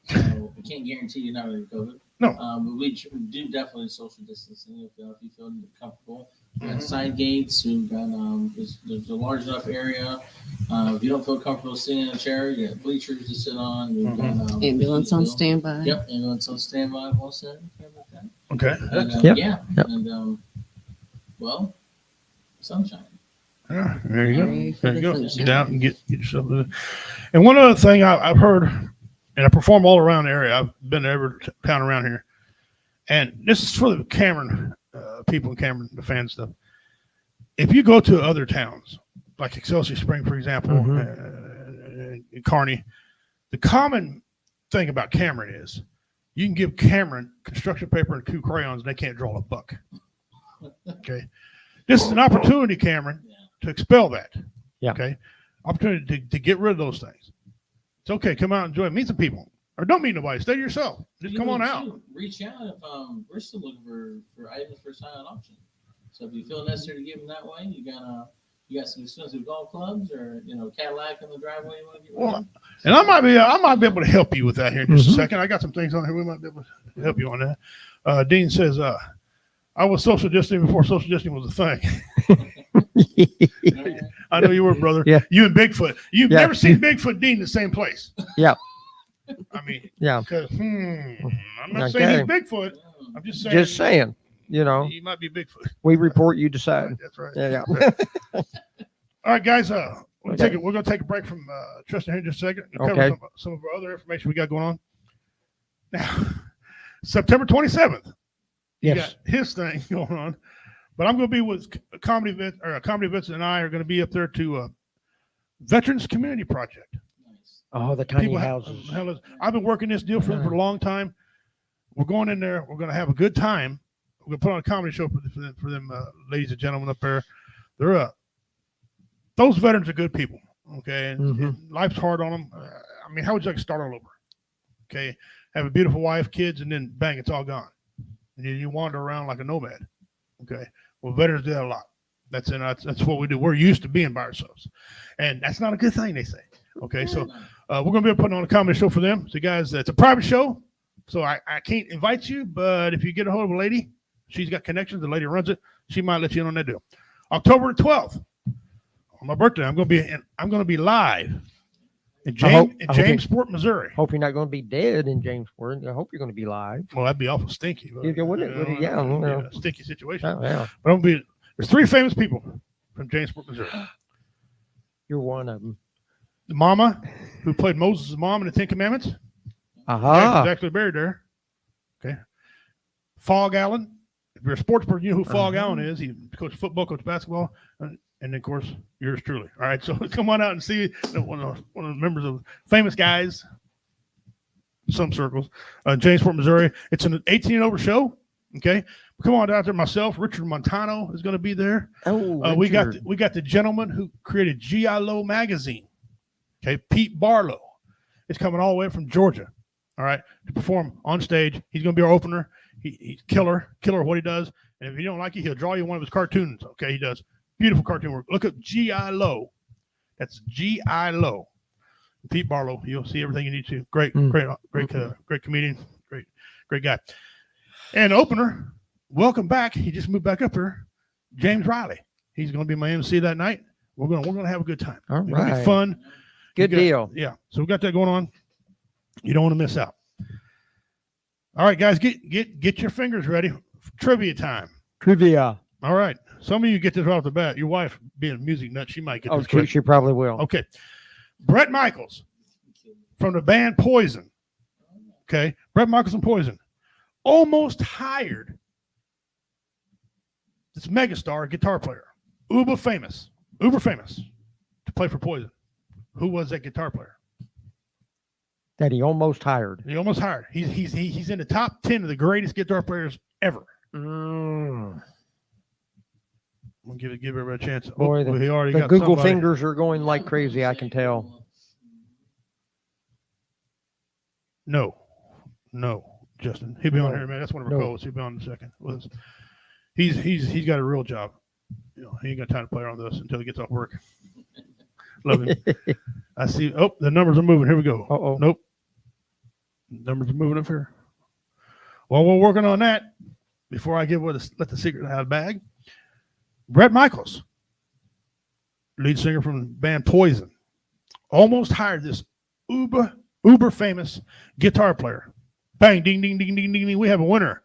So we can't guarantee you're not going to COVID. No. But we do definitely social distancing if you feel comfortable. We got side gates. We've got there's a large enough area. If you don't feel comfortable sitting in a chair, you got bleachers to sit on. We've got Ambulance on standby. Yep, ambulance on standby. Well said. About that. Okay. And, Yep. Yeah. Yep. And well, sunshine. Yeah, there you go. Hooray for There the you go. sunshine. Get out and get yourself. And one other thing I've heard, and I perform all around the area. I've been to every town around here, and this is for the Cameron people in Cameron, the fan stuff. If you go to other towns, like Excelsior Spring, for example, and Kearney, the common thing about Cameron is you can give Cameron construction paper and 2 crayons, and they can't draw a buck. Okay, this is an opportunity, Cameron, to expel that. Yeah. Okay, opportunity to get rid of those things. It's okay. Come out and enjoy it. Meet some people, or don't meet nobody. Stay to yourself. Just come on out. Reach out if we're still looking for items for silent auction. So if you feel necessary to give them that way, you got some expensive golf clubs or Cadillac in the driveway you want to get rid of. And I might be able to help you with that here in just a second. I got some things on here we might be able to help you on that. Dean says, I was social distancing before social distancing was a thing. I know you were, brother. Yeah. You and Bigfoot. You've Yeah. never seen Bigfoot Dean in the same place. Yeah. I mean, Yeah. because I'm not Okay. saying he's Bigfoot. I'm just saying. Just saying, He might be Bigfoot. we report, you decide. That's right. Yeah. All right, guys. We're gonna take a break from Tristan here in just a second. And Okay. cover some of our other information we got going on. Now, September 27th. You Yes. got his thing going on, but I'm going to be with Comedy Events, and I are going to be up there to Veterans Community Project. Nice. Oh, the tiny People houses. I've been working this deal for them for a long time. We're going in there. We're going to have a good time. We're going to put on a comedy show for them ladies and gentlemen up there. They're those veterans are good people. Okay, and life's hard on them. I mean, how would you like to start all over? Okay, have a beautiful wife, kids, and then bang, it's all gone. And you wander around like a nomad. Okay. Well, veterans do that a lot. That's what we do. We're used to being by ourselves, and that's not a good thing, they say. Okay. So we're going to be putting on a comedy show for them. So guys, it's a private show. So I can't invite you, but if you get a hold of a lady, she's got connections. The lady runs it. She might let you in on that deal. October 12th, on my birthday, I'm going to be live in Jamesport, Missouri. Hope you're not going to be dead in Jamesport. I hope you're going to be live. Well, that'd be awful stinky. Yeah, wouldn't it? Yeah, it'd be well. a stinky situation. Oh, yeah. But there's 3 famous people from Jamesport, Missouri. You're one of them. The mama who played Moses' mom in the 10 Commandments. She's Aha. actually buried there. Okay. Fog Allen. If you're a sports person, you know who Fog Allen is. He coached football, coached basketball, and then, of course, yours truly. All right, so come on out and see one of the members of famous guys, some circles, Jamesport, Missouri. It's an 18 and over show. Okay, come on out there. Myself, Richard Montano is going to be there. Oh, We got Richard. the gentleman who created G.I. Lowe magazine. Okay, Pete Barlow is coming all the way from Georgia. All right, to perform on stage. He's going to be our opener. He's killer at what he does. And if you don't like it, he'll draw you one of his cartoons. Okay, he does beautiful cartoon work. Look up G.I. Lowe. That's G.I. Lowe. Pete Barlow. You'll see everything you need to. Great comedian. Great guy. And opener, welcome back. He just moved back up here. James Riley. He's going to be my MC that night. We're gonna have a good time. All It's gonna be right. fun. Good deal. Yeah. So we got that going on. You don't want to miss out. All right, guys, get your fingers ready. Trivia time. Trivia. All right. Some of you get this right off the bat. Your wife, being a music nut, she might get Oh, this quick. she probably will. Okay. Brett Michaels from the band Poison. Okay. Brett Michaels and Poison almost hired this megastar guitar player, uber famous, to play for Poison. Who was that guitar player? That he almost hired. He almost hired. He's in the top 10 of the greatest guitar players ever. Mm. I'm gonna give everybody a chance. Boy, he already The got Google somebody. fingers are going like crazy. I can tell. No, Justin. He'll be on No. here, man. That's one of our No. co-hosts. He'll be on in a second. He's got a real job. He ain't got time to play around with us until he gets off work. Love him. I see. Oh, the numbers are moving. Here we go. Uh-oh. Nope. Numbers are moving up here. Well, we're working on that. Before I let the secret out of the bag, Brett Michaels, lead singer from the band Poison, almost hired this uber famous guitar player. Bang, ding, ding, ding, ding, ding, ding. We have a winner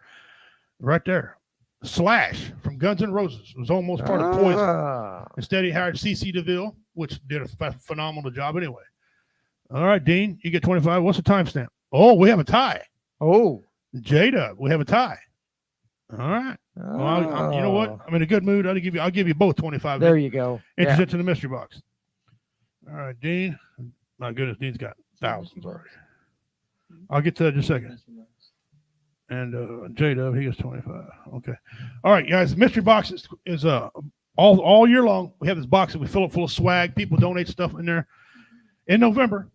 right there. Slash from Guns N' Roses was almost part of Poison. Ah. Instead, he hired CC DeVille, which did a phenomenal job anyway. All right, Dean, you get 25. What's the timestamp? Oh, we have a tie. Oh. J-Dub, we have a tie. All right. Well, you know what? I'm in a good mood. I'll give you both 25. There you go. Enters Yeah. into the mystery box. All right, Dean. My goodness, Dean's got thousands already. I'll get to that in just a second. And J-Dub, he gets 25. Okay. All right, guys. The mystery box is all year long. We have this box that we fill up full of swag. People donate stuff in there. In November,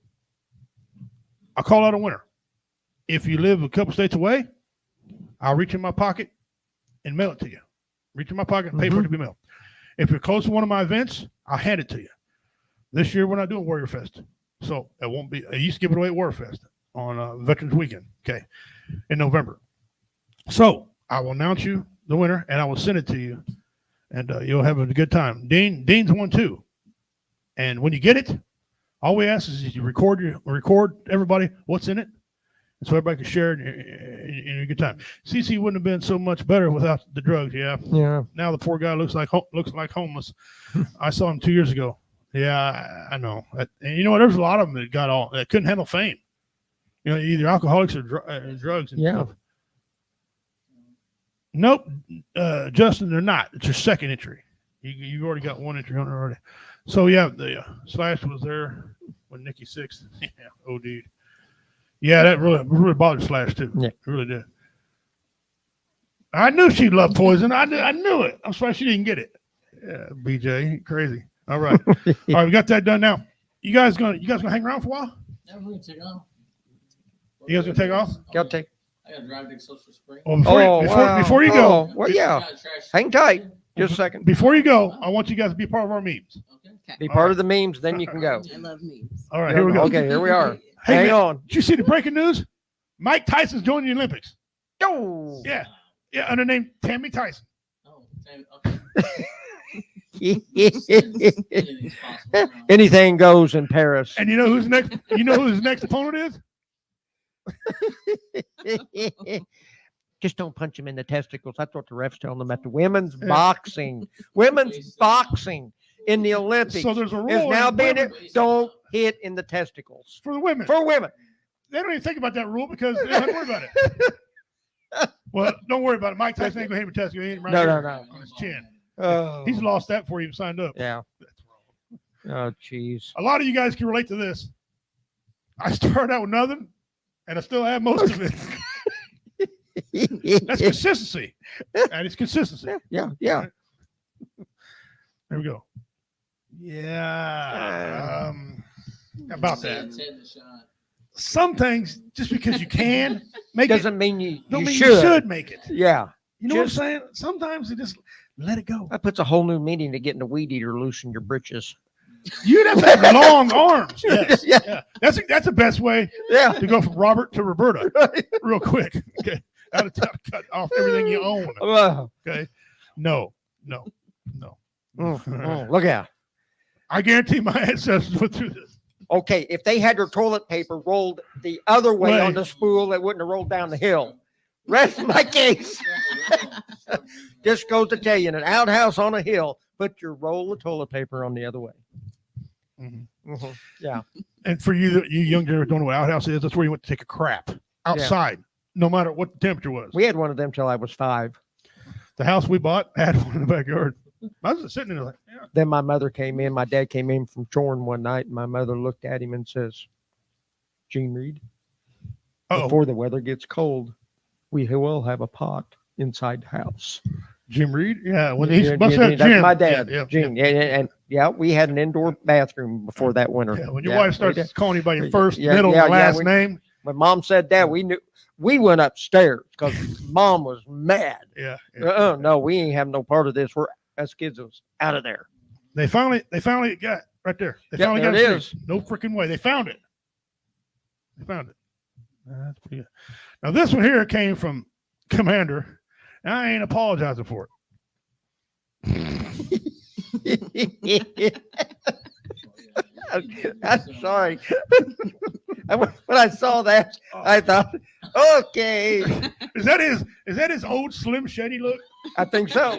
I'll call out a winner. If you live a couple states away, I'll reach in my pocket and mail it to you. Reach in my pocket and pay for it to be mailed. If you're close to one of my events, I'll hand it to you. This year, we're not doing Warrior Fest. So it won't be. I used to give it away at Warrior Fest on Veterans Weekend, okay, in November. So I will announce you the winner, and I will send it to you, and you'll have a good time. Dean's won too. And when you get it, all we ask is you record everybody what's in it, so everybody can share it in a good time. CC wouldn't have been so much better without the drugs. Yeah. Yeah. Now the poor guy looks like homeless. I saw him 2 years ago. Yeah, I know. And you know what? There's a lot of them that couldn't handle fame. You know, either alcoholics or drugs. And Yeah. stuff. Nope, Justin, they're not. It's your second entry. You already got one entry on it already. So yeah, the Slash was there when Nikki Sixx. Yeah, OD'd. Yeah, that really bothered Slash too. Yeah. It really did. I knew she loved Poison. I knew it. I'm surprised she didn't get it. Yeah, BJ, crazy. All right, all right, we got that done now. You guys gonna hang around for a while? Yeah, we're gonna take off. You guys gonna take off? Gotta take. I gotta drive to Social Spring. Well, Wow. before you go, Oh, well, yeah. Hang tight. Just a second. before you go, I want you guys to be part of our memes. Okay. Be All part right. of the memes, then you can go. I love memes. All right, here we go. Okay, here we are. Hey, Hang man, on. did you see the breaking news? Mike Tyson's joining the Olympics. Go. Yeah, under the name Tammy Tyson. Oh, anything's possible. Anything goes in Paris. And you know who's next? You know who his next opponent is? Just don't punch him in the testicles. That's what the refs tell them at the women's boxing. Women's boxing in the Olympics So there's a is rule now in being women- don't hit in the testicles for the women. for women. They don't even think about that rule because they don't have to worry about it. Well, don't worry about it. Mike Tyson ain't gonna hit him testicle. He ain't right No, here no. on his chin. Oh, He's lost that before he even signed up. yeah. That's wrong. Oh, jeez. A lot of you guys can relate to this. I started out with nothing, and I still have most of it. That's consistency. And it's consistency. Yeah, yeah. There we go. Yeah. About that. Some things, just because you can make it, Doesn't mean you don't mean should. you should make it. Yeah. You know what I'm saying? Sometimes you just let it go. That puts a whole new meaning to getting the weed eater loose in your britches. You'd have to have long arms. Yes. Yeah. Yeah. That's the best way Yeah. to go from Robert to Roberta real quick. Okay. That'll cut off everything you own. Okay. No. Look out. I guarantee my ancestors went through this. Okay, if they had their toilet paper rolled the other way Right. on the spool, it wouldn't have rolled down the hill. Rest my case. Just goes to tell you, in an outhouse on a hill, put your roll of toilet paper on the other way. Mhm. Yeah. And for you young generation don't know what outhouse is, that's where you went to take a crap outside, no matter what the temperature was. We had one of them till I was 5. The house we bought had one in the backyard. I was just sitting there like, yeah. Then my mother came in. My dad came in from Chorn one night, and my mother looked at him and says, Gene Reed, Uh-oh. before the weather gets cold, we will have a pot inside the house. Jim Reed. Yeah, when he Yeah, must yeah, have that's Jim. my dad, Yeah, Gene. And yeah, we had an indoor bathroom before that winter. yeah. When your Yeah, wife we starts did. calling you by your Yeah, first, yeah, middle, yeah, and yeah, last name. When mom said that, we knew. We went upstairs because mom was mad. Yeah. yeah. No, we ain't have no part of this. We're us kids was out of there. They finally got it right there. They Yeah, finally there got it it. is. No freaking way. They found it. That's pretty good. Now this one here came from Commander. And I ain't apologizing for it. I'm sorry. When I saw that, I thought, okay, Is that his old Slim Shady look? I think so.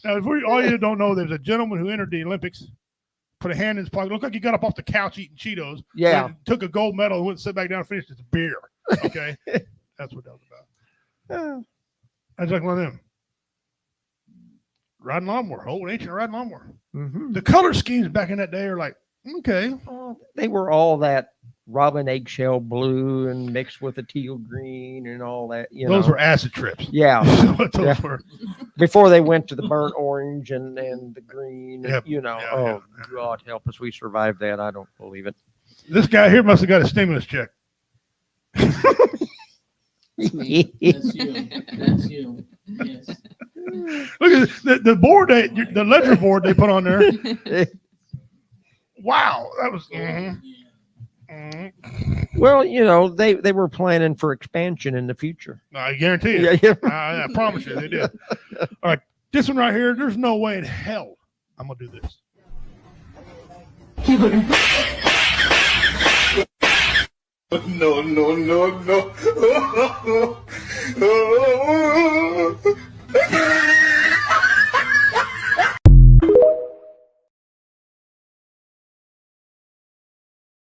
Now, if all you don't know, there's a gentleman who entered the Olympics, put a hand in his pocket, looked like he got up off the couch eating Cheetos. Yeah. Took a gold medal and went and sat back down and finished his beer. Okay. That's what that was about. That's like one of them. Riding lawnmower, old ancient riding lawnmower. Mhm. The color schemes back in that day are like, okay. Oh, they were all that robin eggshell blue and mixed with a teal green and all that. Those were acid trips. Yeah. What those Yeah. were. Before they went to the burnt orange and the green. Yep. And, Yeah, yeah. God help us. We survived that. I don't believe it. This guy here must have got a stimulus check. That's you. That's you. Yes. Look at the board, the ledger board they put on there. Wow, that was. Well, they were planning for expansion in the future. I guarantee you. I promise you, they did. All right, this one right here. There's no way in hell I'm gonna do this. No, no, no, no.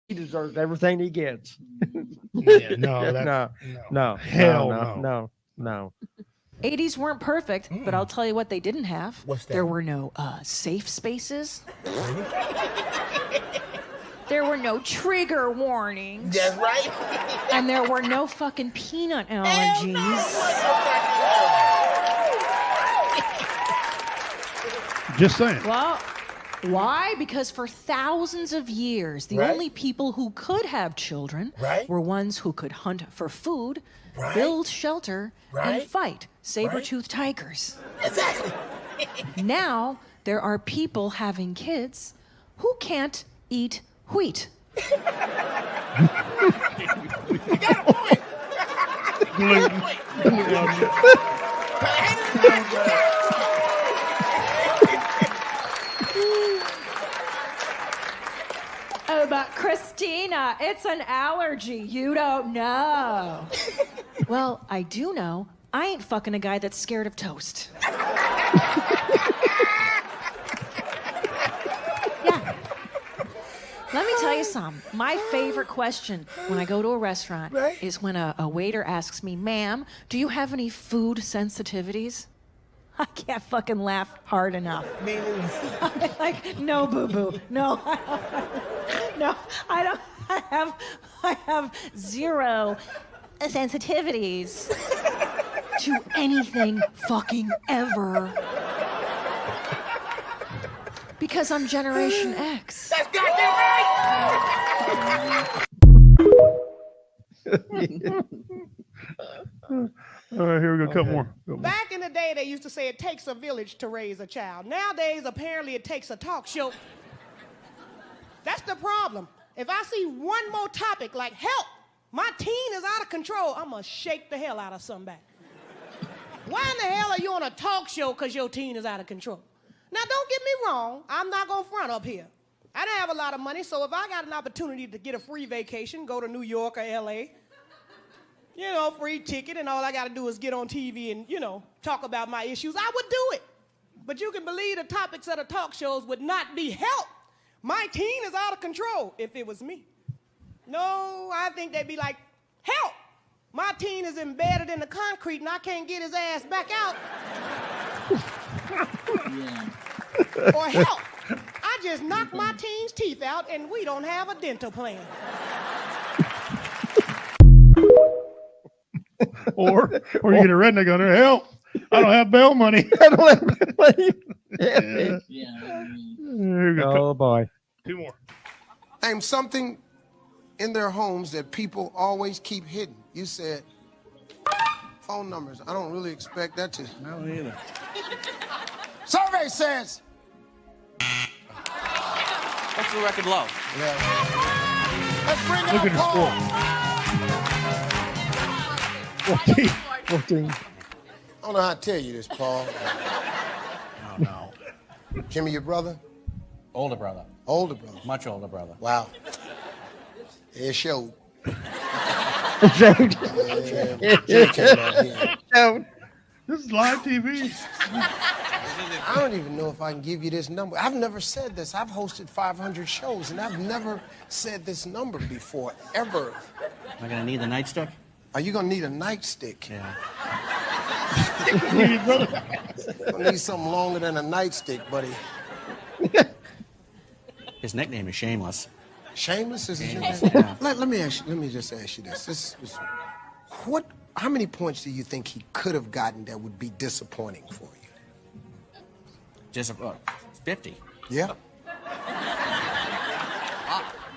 He deserves everything he gets. Yeah, no, No. Hell No. 80s weren't perfect, but I'll tell you what they didn't have. What's that? There were no safe spaces. There were no trigger warnings. That's right. And there were no fucking peanut allergies. Just saying. Well, why? Because for thousands of years, the Right. only people who could have children Right. were ones who could hunt for food, Right. build shelter, Right. and fight saber-toothed tigers. Exactly. Now there are people having kids who can't eat wheat. Gluten. Oh, but Christina, it's an allergy. You don't know. Well, I do know. I ain't fucking a guy that's scared of toast. Yeah. Let me tell you something. My favorite question when I go to a restaurant Right. is when a waiter asks me, "Ma'am, do you have any food sensitivities?" I can't fucking laugh hard enough. I'm like, no, boo-boo. No, no, I don't. I have zero sensitivities to anything fucking ever. Because I'm Generation X. That's goddamn right. All right, here we go. A couple more. Back in the day, they used to say it takes a village to raise a child. Nowadays, apparently, it takes a talk show. That's the problem. If I see one more topic like help, my teen is out of control, I'm going to shake the hell out of somebody. Why in the hell are you on a talk show because your teen is out of control? Now, don't get me wrong. I'm not going to front up here. I didn't have a lot of money, so if I got an opportunity to get a free vacation, go to New York or L.A., free ticket, and all I got to do is get on TV and, talk about my issues, I would do it. But you can believe the topics of the talk shows would not be help. My teen is out of control if it was me. No, I think they'd be like, help! My teen is embedded in the concrete and I can't get his ass back out. Yeah. Or help! I just knocked my teen's teeth out and we don't have a dental plan. or you get a redneck on there. Help! I don't have bail money. Yeah. Yeah. I mean, There you go. Oh boy. Two more. Name something in their homes that people always keep hidden. You said phone numbers. I don't really expect that to. No, either. Survey says. What's the record low? Yeah. Let's bring Look at out the Paul. score. 14. 14. I don't know how to tell you this, Paul. Oh, no. Jimmy, your brother? Older brother. Older brother. Much older brother. Wow. It showed. Showed. Jimmy came out here. Showed. This is live TV. I don't even know if I can give you this number. I've never said this. I've hosted 500 shows, and I've never said this number before, ever. Am I gonna need the nightstick? Are you gonna need a nightstick? Yeah. I need something longer than a nightstick, buddy. His nickname is Shameless. Shameless is his Shameless, name? yeah. Let me just ask you this. How many points do you think he could have gotten that would be disappointing for you? Just 50. Yeah.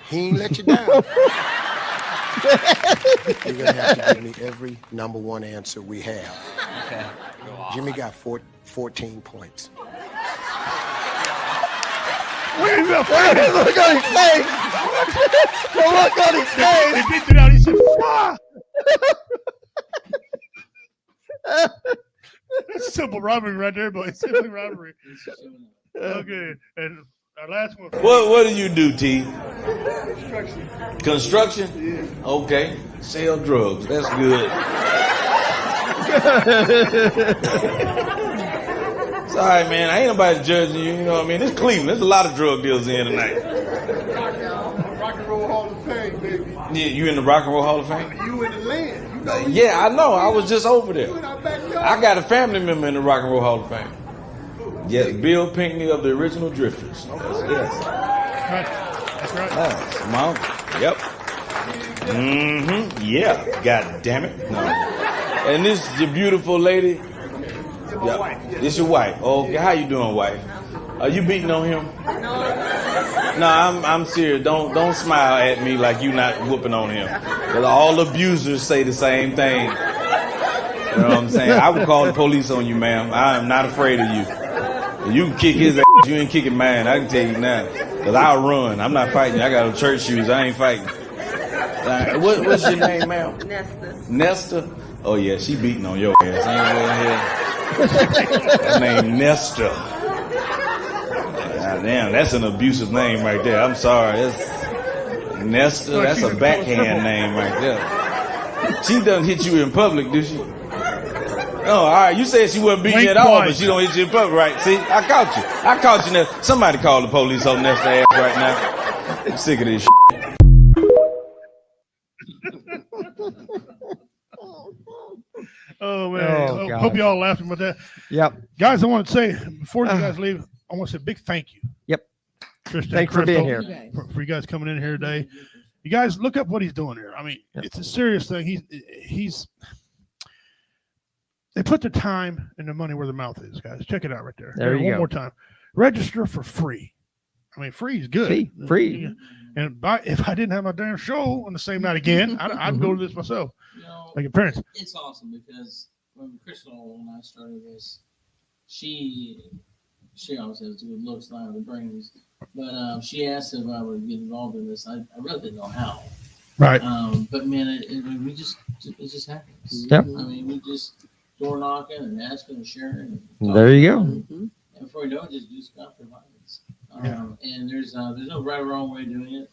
He ain't let you down. You're gonna have to give me every number one answer we have. Okay. Jimmy got 14 points. Look at his Look on his face. The look on his face. He beat it out. He said, "Ah!" That's simple robbery right there, but it's simple robbery. Okay, and our last one. What do you do, T? Construction? Okay. Sell drugs. That's good. It's all right, man. Ain't nobody judging you. You know what I mean? It's Cleveland. There's a lot of drug dealers in tonight. Rock and Roll Hall of Fame, baby. Yeah, you in the Rock and Roll Hall of Fame? You in the land. You know, Yeah, I know. I was just over there. in our backyard. I got a family member in the Rock and Roll Hall of Fame. Yes, Bill Pinkney of the original Drifters. Yes. That's right. Nice. Mom. Yep. Mm-hmm. Yeah. God damn it. No. And this is your beautiful lady. Yeah. This your wife. Okay. How you doing, wife? Are you beating on him? No, I'm serious. Don't smile at me like you not whooping on him. 'Cause all abusers say the same thing. You know what I'm saying? I would call the police on you, ma'am. I am not afraid of you. You can kick his ass. You ain't kicking mine. I can tell you now. Because I'll run. I'm not fighting you. I got on church shoes. I ain't fighting. What's your name, ma'am? Nesta. Nesta? Oh, yeah. She beating on your ass. Ain't Her name Nesta. God damn, that's an abusive name right there. I'm sorry. That's Nesta. That's a backhand name right there. She doesn't hit you in public, does she? Oh, all right. You said she wasn't beating you at all, but she don't hit you in public, right? See, I caught you. I caught you now. Somebody call the police on Nesta ass right now. I'm sick of this shit. Oh man! Oh, I hope gosh. you all laughing with that, Yep. guys. I want to say before you guys leave, I want to say a big thank you. Yep. Tristan, Thanks for being Crystal, here. for you guys coming in here today. You guys look up what he's doing here. I mean, Yep. it's a serious thing. He's they put the time and the money where the mouth is, guys. Check it out right there. There you one go. more time. Register for free. I mean, free is good. Free. And if I didn't have my damn show on the same night again, I'd go to this myself. You know, Like your parents. it's awesome because when Crystal and I started this, she always has good looks and I have the brains. But she asked if I would get involved in this. I really didn't know how. Right. But man, it just happens. Yep. I mean, we just door knocking and asking and sharing. And There you go. Mhm. And before you know it, just do stuff for violence. Yeah. And there's no right or wrong way of doing it.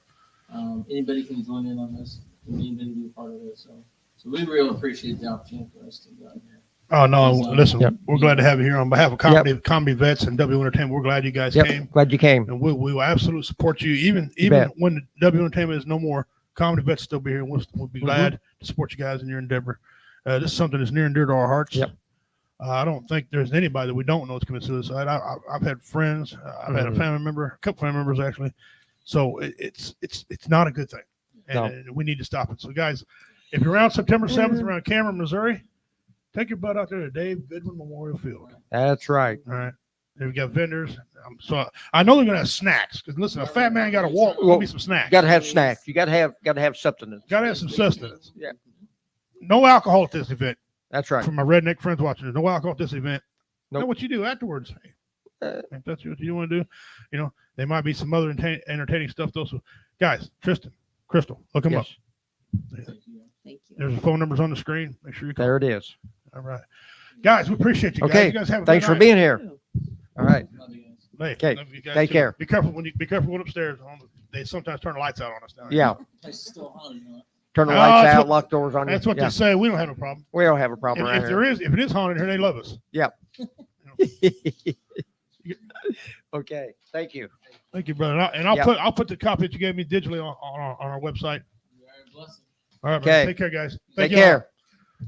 Anybody can join in on this. Anybody can be a part of it. So we really appreciate the opportunity for us to go out here. Oh no! Listen, Yep. we're glad to have you here on behalf of comedy vets and W Entertainment. We're glad you guys Yep. came, Glad you came. and we will absolutely support you. Even bet. when the W Entertainment is no more, comedy vets still be here. We'll be glad to support you guys in your endeavor. This is something that's near and dear to our hearts. Yep. I don't think there's anybody that we don't know that's committed suicide. I've had friends. I've had a family member, a couple family members actually. So it's not a good thing, and we need to stop it. So guys, If you're around September 7th around Cameron, Missouri, take your butt out there to Dave Goodwin Memorial Field. That's right. All right. They've got vendors. So I know they're gonna have snacks because listen, a fat man got to walk. Well, Give me some snacks. You got to have snacks. You got to have sustenance. Got to have some sustenance. Yeah. No alcohol at this event. That's right. For my redneck friends watching, there's no alcohol at this event. Nope. Know what you do afterwards. If that's what you want to do, you know, there might be some other entertaining stuff. Those guys, Tristan, Crystal, look them up. Yes. Thank you. There's the phone numbers on the screen. Make sure you call. There it is. All right, guys, we appreciate you. Guys. Okay. You guys have a Thanks good for night. being here. All right. Hey, Okay. you guys Take too. care. Be careful when going upstairs. They sometimes turn the lights out on us down here. Yeah. Place is still haunted, huh? Turn the No, lights that's out, what- lock doors on you. That's what Yeah. they say. We don't have a problem. We don't have a problem If around there is, if it is haunted here, they love us. here. Okay. Thank you. Thank you, brother. And I'll Yeah. I'll put the copy that you gave me digitally on our website. Blessing. All right, Okay. man. Take care, guys. Thank Take you all. care.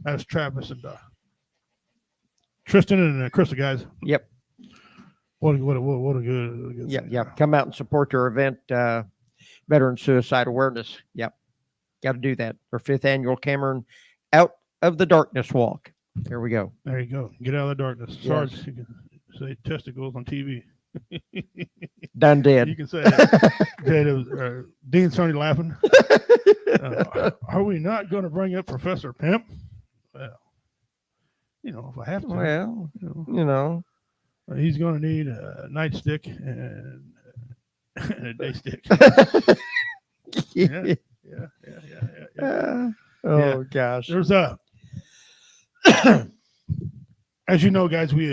That's Travis and Tristan and Crystal, guys. Yep. What a good Yep. thing. Yep. Come out and support their event, Veteran Suicide Awareness. Yep. Got to do that. Our 5th annual Cameron Out of the Darkness Walk. There we go. There you go. Get out of the darkness. Yes. Sarge, you can say testicles on TV. Done You dead. can say that. Dean's only laughing. Are we not going to bring up Professor Pimp? Well, you know, if I have to, Well, you you know. know, he's going to need a nightstick and a day stick. Yeah. Yeah. Oh gosh. There's as you know, guys, we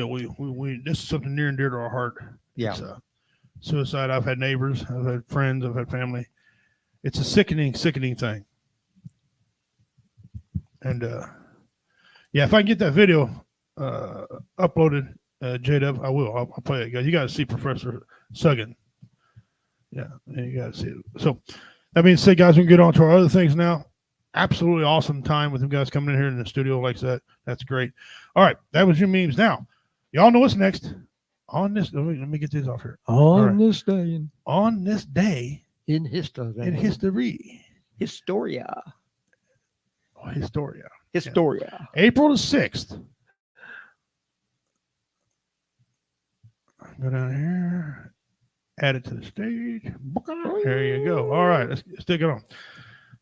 this is something near and dear to our heart. Yeah. It's, suicide. I've had neighbors, I've had friends, I've had family. It's a sickening thing. And yeah, if I can get that video uploaded, J-Dub, I will. I'll play it, guys. You got to see Professor Suggan. Yeah, you got to see it. So that being said, guys, we can get on to our other things now. Absolutely awesome time with you guys coming in here in the studio like that. That's great. All right, that was your memes. Now, y'all know what's next. On this, let me get this off here. On right. this day On this day in history. in history, Historia. Historia, Historia. April the 6th. Go down here, add it to the stage. There you go. All right, let's stick it on.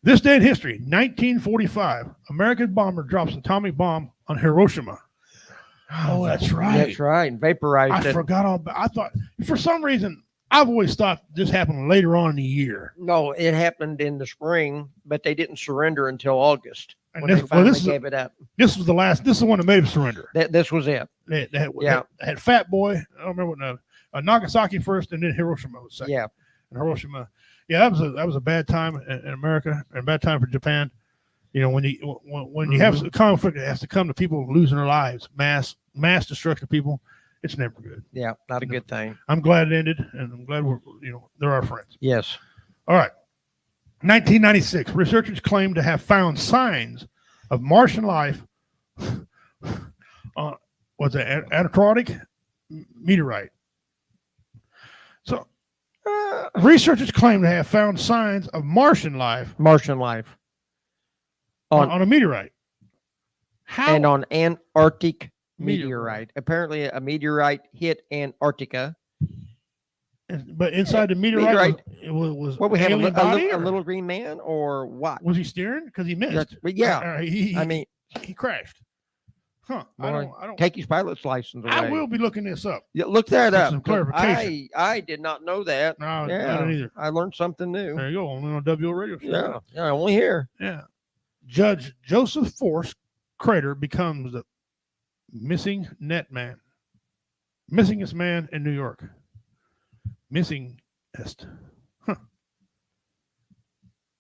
This day in history, 1945, American bomber drops atomic bomb on Hiroshima. Oh, that's right. That's right. And vaporized I it. forgot all. I thought for some reason I've always thought this happened later on in the year. No, it happened in the spring, but they didn't surrender until August And when they finally gave it up. This was the last. This is the one that made him surrender. This was it. They Yeah. had Fat Boy. I don't remember what. Nagasaki first, and then Hiroshima was second. Yeah. And Hiroshima. Yeah, that was a bad time in America and a bad time for Japan. You know, when you have a conflict that has to come to people losing their lives, mass destruction of people, it's never good. Yeah, not a good thing. I'm glad it ended, and I'm glad they're our friends. Yes. All right. 1996, researchers claim to have found signs of Martian life on what's an Antarctic meteorite. So, researchers claim to have found signs of Martian life on a meteorite. How? And on Antarctic Meteorite. meteorite. Apparently, a meteorite hit Antarctica. But inside the meteorite, it was What we have alien body, a or little green man, or what? was he steering? Because he missed. But yeah, He I mean, he crashed. Huh? I boy, don't. take his pilot's license away. I will be looking this up. Yeah, look that For up. some 'cause clarification. I did not know that. No, I Yeah, didn't either. I learned something new. There you go. Only on WO Radio Show. Yeah, yeah, only here. Yeah. Judge Joseph Force Crater becomes the missingest man in New York. Missingest. Huh.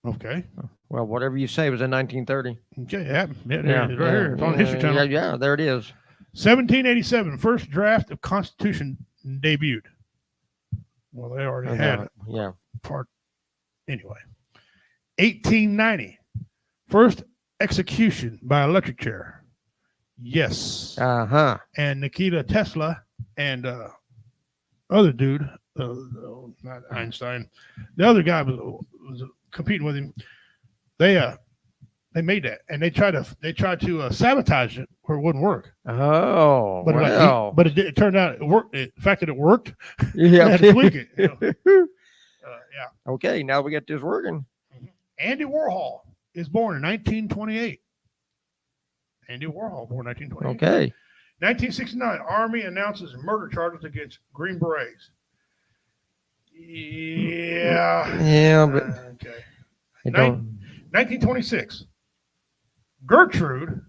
Okay. Well, whatever you say was in 1930. Okay. Yeah. There it is, right here. It's on the History Channel. Yeah, there it is. 1787, first draft of Constitution debuted. Well, they already had it. Yeah. Part anyway. 1890, first execution by electric chair. Yes. Uh-huh. And Nikola Tesla and other dude, not Einstein, the other guy was competing with him. They They made that, and they tried to sabotage it where it wouldn't work. Oh, But well. it turned out it worked. The fact that it worked, they Yeah. had to tweak it. Yeah. Okay, now we get this working. Andy Warhol is born in 1928. Andy Warhol, born in 1928. Okay. 1969, Army announces murder charges against Green Berets. Yeah. Yeah, but Okay. I don't. 1926, Gertrude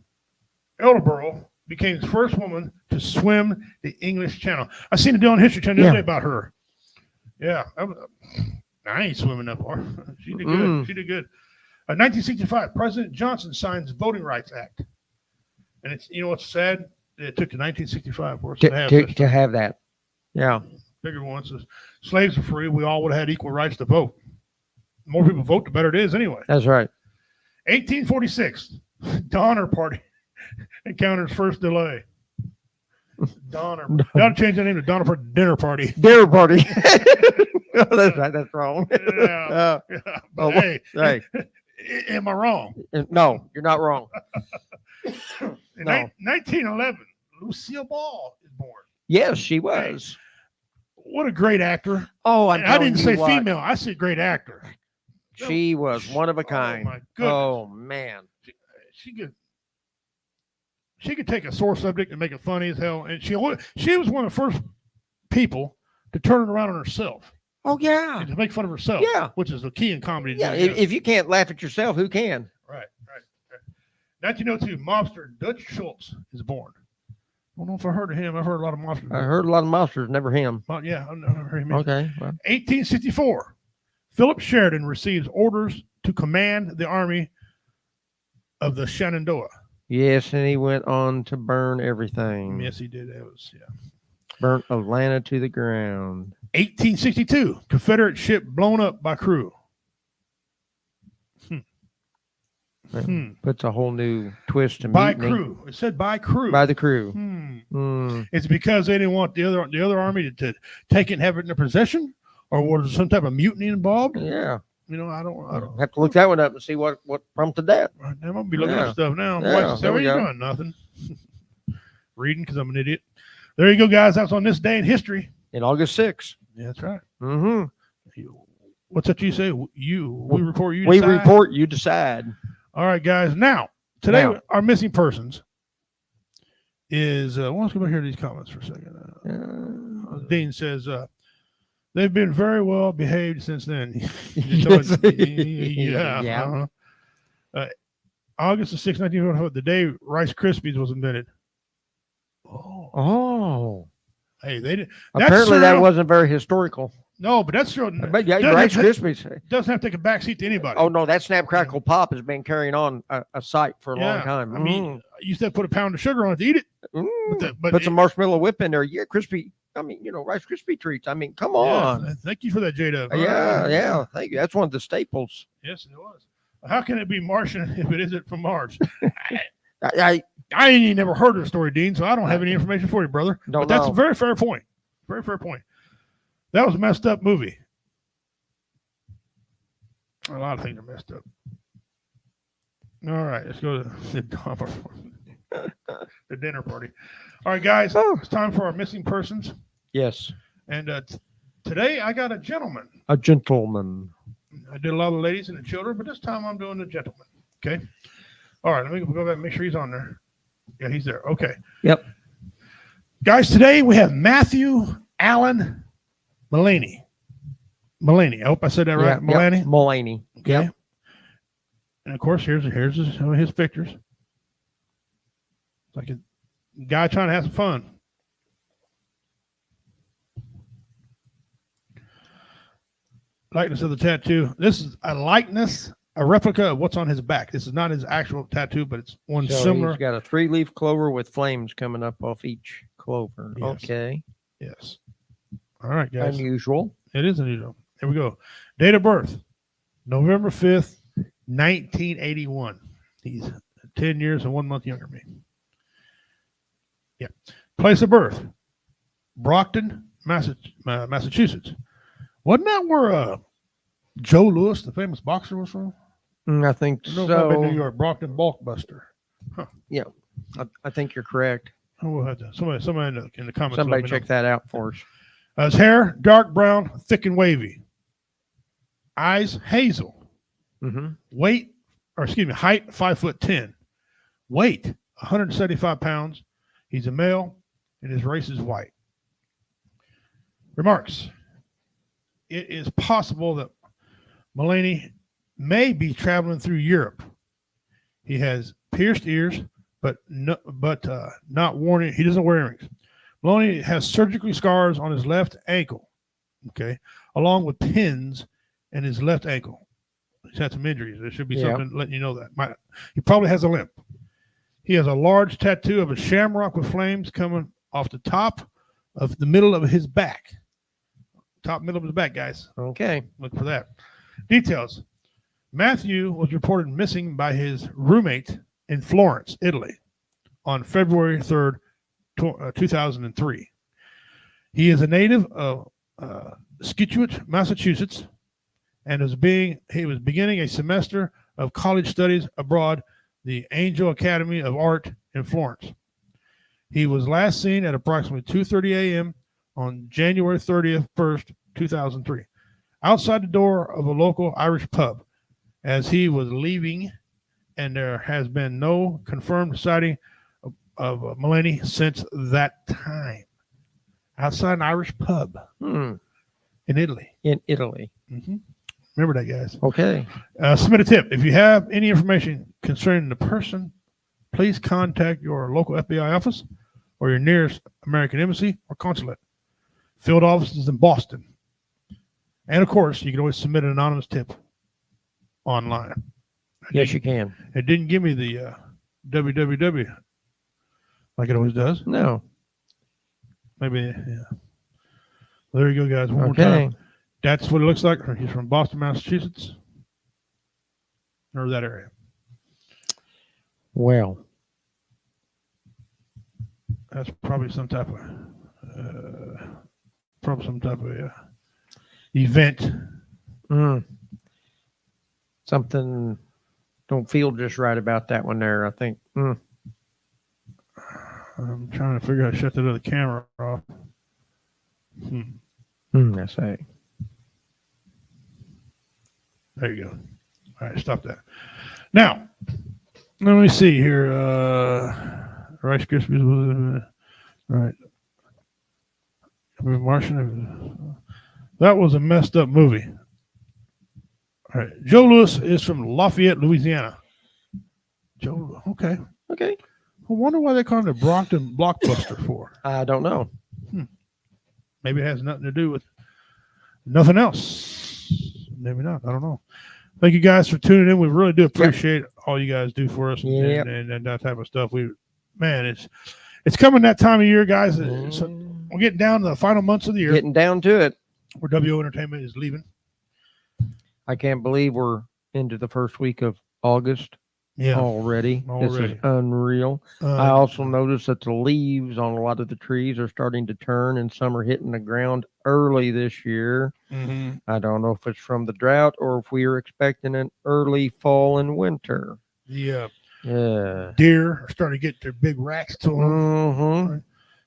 Elderborough became the first woman to swim the English Channel. I seen a deal on History Channel the other day about her. Yeah. I ain't swimming that far. She did good. She did good. 1965, President Johnson signs Voting Rights Act. And it's, you know what's sad? It took to 1965 for us to have this. To have that. Yeah. Figured once as slaves were free, we all would have had equal rights to vote. The more people vote, the better it is anyway. That's right. 1846, Donner Party encounters first delay. Donner. Gotta change the name to Donner Party Dinner Party. Dinner party. Oh, that's right. That's wrong. Yeah. But hey, Hey. am I wrong? No, you're not wrong. In No. 1911, Lucille Ball is born. Yes, she was. What a great actor. Oh, I'm And I didn't telling say you what, female. I said great actor. She was one of a kind. my goodness. Oh man. She could take a sore subject and make it funny as hell. And she was one of the first people to turn it around on herself. Oh yeah. And to make fun of herself. Yeah. Which is the key in comedy. Yeah. If you can't laugh at yourself, who can? Right. 1902, mobster Dutch Schultz is born. I don't know if I heard of him. I've heard a lot of mobsters. I heard a lot of monsters, never him. Well, yeah, I've never heard him. Okay. Well, 1864, Philip Sheridan receives orders to command the army of the Shenandoah. yes, and he went on to burn everything. Yes, he did. That was, yeah. Burnt Atlanta to the ground. 1862, Confederate ship blown up by crew. Puts a whole new twist to By mutiny. crew. It said by crew. By the crew. Hmm. It's because they didn't want the other army to take it and have it in their possession, or was there some type of mutiny involved? Yeah. You know, I don't. Have to look that one up and see what prompted that. I'm gonna be looking Yeah. at stuff now. Yeah, Wife said, there "What are we you go. doing? Nothing. Reading because I'm an idiot." There you go, guys. That's on this day in history. In August 6th. Yeah, that's right. Mm-hmm. What's that you say? We report. You We decide? report, you decide. All right, guys. Now, today, Now. our missing persons is, let's go back here to these comments for a second. Dean says, they've been very well behaved since then. Yeah. Yeah. August the 6th, 1944, the day Rice Krispies was invented. Oh. Hey, they did. Apparently that wasn't very historical. No, but that's true. But yeah, Rice Krispies. Doesn't have to take a back seat to anybody. Oh no, that Snap Crackle Pop has been carrying on a site for a long time. I mean, you used to put a pound of sugar on it to eat it. But put some marshmallow whip in there. Yeah, crispy. I mean, Rice Krispie treats. I mean, come on. Yeah, thank you for that, J-Dub. Yeah. Thank you. That's one of the staples. Yes, it was. How can it be Martian if it isn't from Mars? I ain't never heard of the story, Dean, so I don't have any information for you, brother. Don't But that's know. a very fair point. Very fair point. That was a messed up movie. A lot of things are messed up. All right, let's go to the dinner party. All right, guys, it's time for our missing persons. Yes. And today I got a gentleman. A gentleman. I did a lot of the ladies and the children, but this time I'm doing the gentleman. Okay. All right, let me go back and make sure he's on there. Yeah, he's there. Okay. Yep. Guys, today we have Matthew Allen Mullaney. I hope I said that right. Mullaney. Yep. Mullaney. Okay. Yep. And of course, here's his pictures. It's like a guy trying to have some fun. Likeness of the tattoo. This is a likeness, a replica of what's on his back. This is not his actual tattoo, but it's one So similar. he's got a 3-leaf clover with flames coming up off each clover. Yes. Okay. Yes. All right, guys. Unusual. It is unusual. Here we go. Date of birth, November 5th, 1981. He's 10 years and 1 month younger than me. Yeah. Place of birth, Brockton, Massachusetts. Wasn't that where Joe Louis, the famous boxer, was from? I think No, it might be New so. York, Brockton Bulkbuster. I think you're correct. Oh, we'll have to, somebody in the comments. Somebody let me check that out for us. know. His hair, dark brown, thick and wavy. Eyes, hazel. Mm-hmm. Weight, or excuse me, height, 5'10". Weight, 175 pounds. He's a male, and his race is white. Remarks. It is possible that Mulaney may be traveling through Europe. He has pierced ears, but not worn. He doesn't wear earrings. Mulaney has surgical scars on his left ankle, okay, along with pins in his left ankle. He's had some injuries. There should be something letting you know that. He probably has a limp. He has a large tattoo of a shamrock with flames coming off the top of the middle of his back. Top middle of his back, guys. Okay. Look for that. Details. Matthew was reported missing by his roommate in Florence, Italy, on February 3rd, 2003. He is a native of Scituate, Massachusetts, and he was beginning a semester of college studies abroad, the Angel Academy of Art in Florence. He was last seen at approximately 2:30 a.m. on January 30th, 2003, outside the door of a local Irish pub as he was leaving, and there has been no confirmed sighting of Mulaney since that time. Outside an Irish pub in Italy. In Italy. Mm-hmm. Remember that, guys. Okay. Submit a tip. If you have any information concerning the person, please contact your local FBI office or your nearest American embassy or consulate. Field offices in Boston. And of course, you can always submit an anonymous tip online. Yes, you can. It didn't give me the www like it always does. No. Maybe, yeah. Well, there you go, guys. One more Okay. time. That's what it looks like. He's from Boston, Massachusetts, or that area. Well, That's probably some type of event. something don't feel just right about that one there. I think. I'm trying to figure out how to shut that other camera off. That's right. There you go. All right, stop that. Now, let me see here. Rice Krispies. All right. Martian. That was a messed up movie. All right. Joe Louis is from Lafayette, Louisiana. Joe, okay. Okay. I wonder why they call him the Brockton Blockbuster for. I don't know. Maybe it has nothing to do with nothing else. Maybe not. I don't know. Thank you guys for tuning in. We really do appreciate all you guys do for us and that type of stuff. It's coming that time of year, guys. So we're getting down to the final months of the year. Getting down to it. Where WO Entertainment is leaving. I can't believe we're into the first week of August. Already. This is unreal. I also noticed that the leaves on a lot of the trees are starting to turn, and some are hitting the ground early this year. Mm-hmm. I don't know if it's from the drought or if we are expecting an early fall and winter. Yeah. Yeah. Deer are starting to get their big racks to them. Mm-hmm. Right.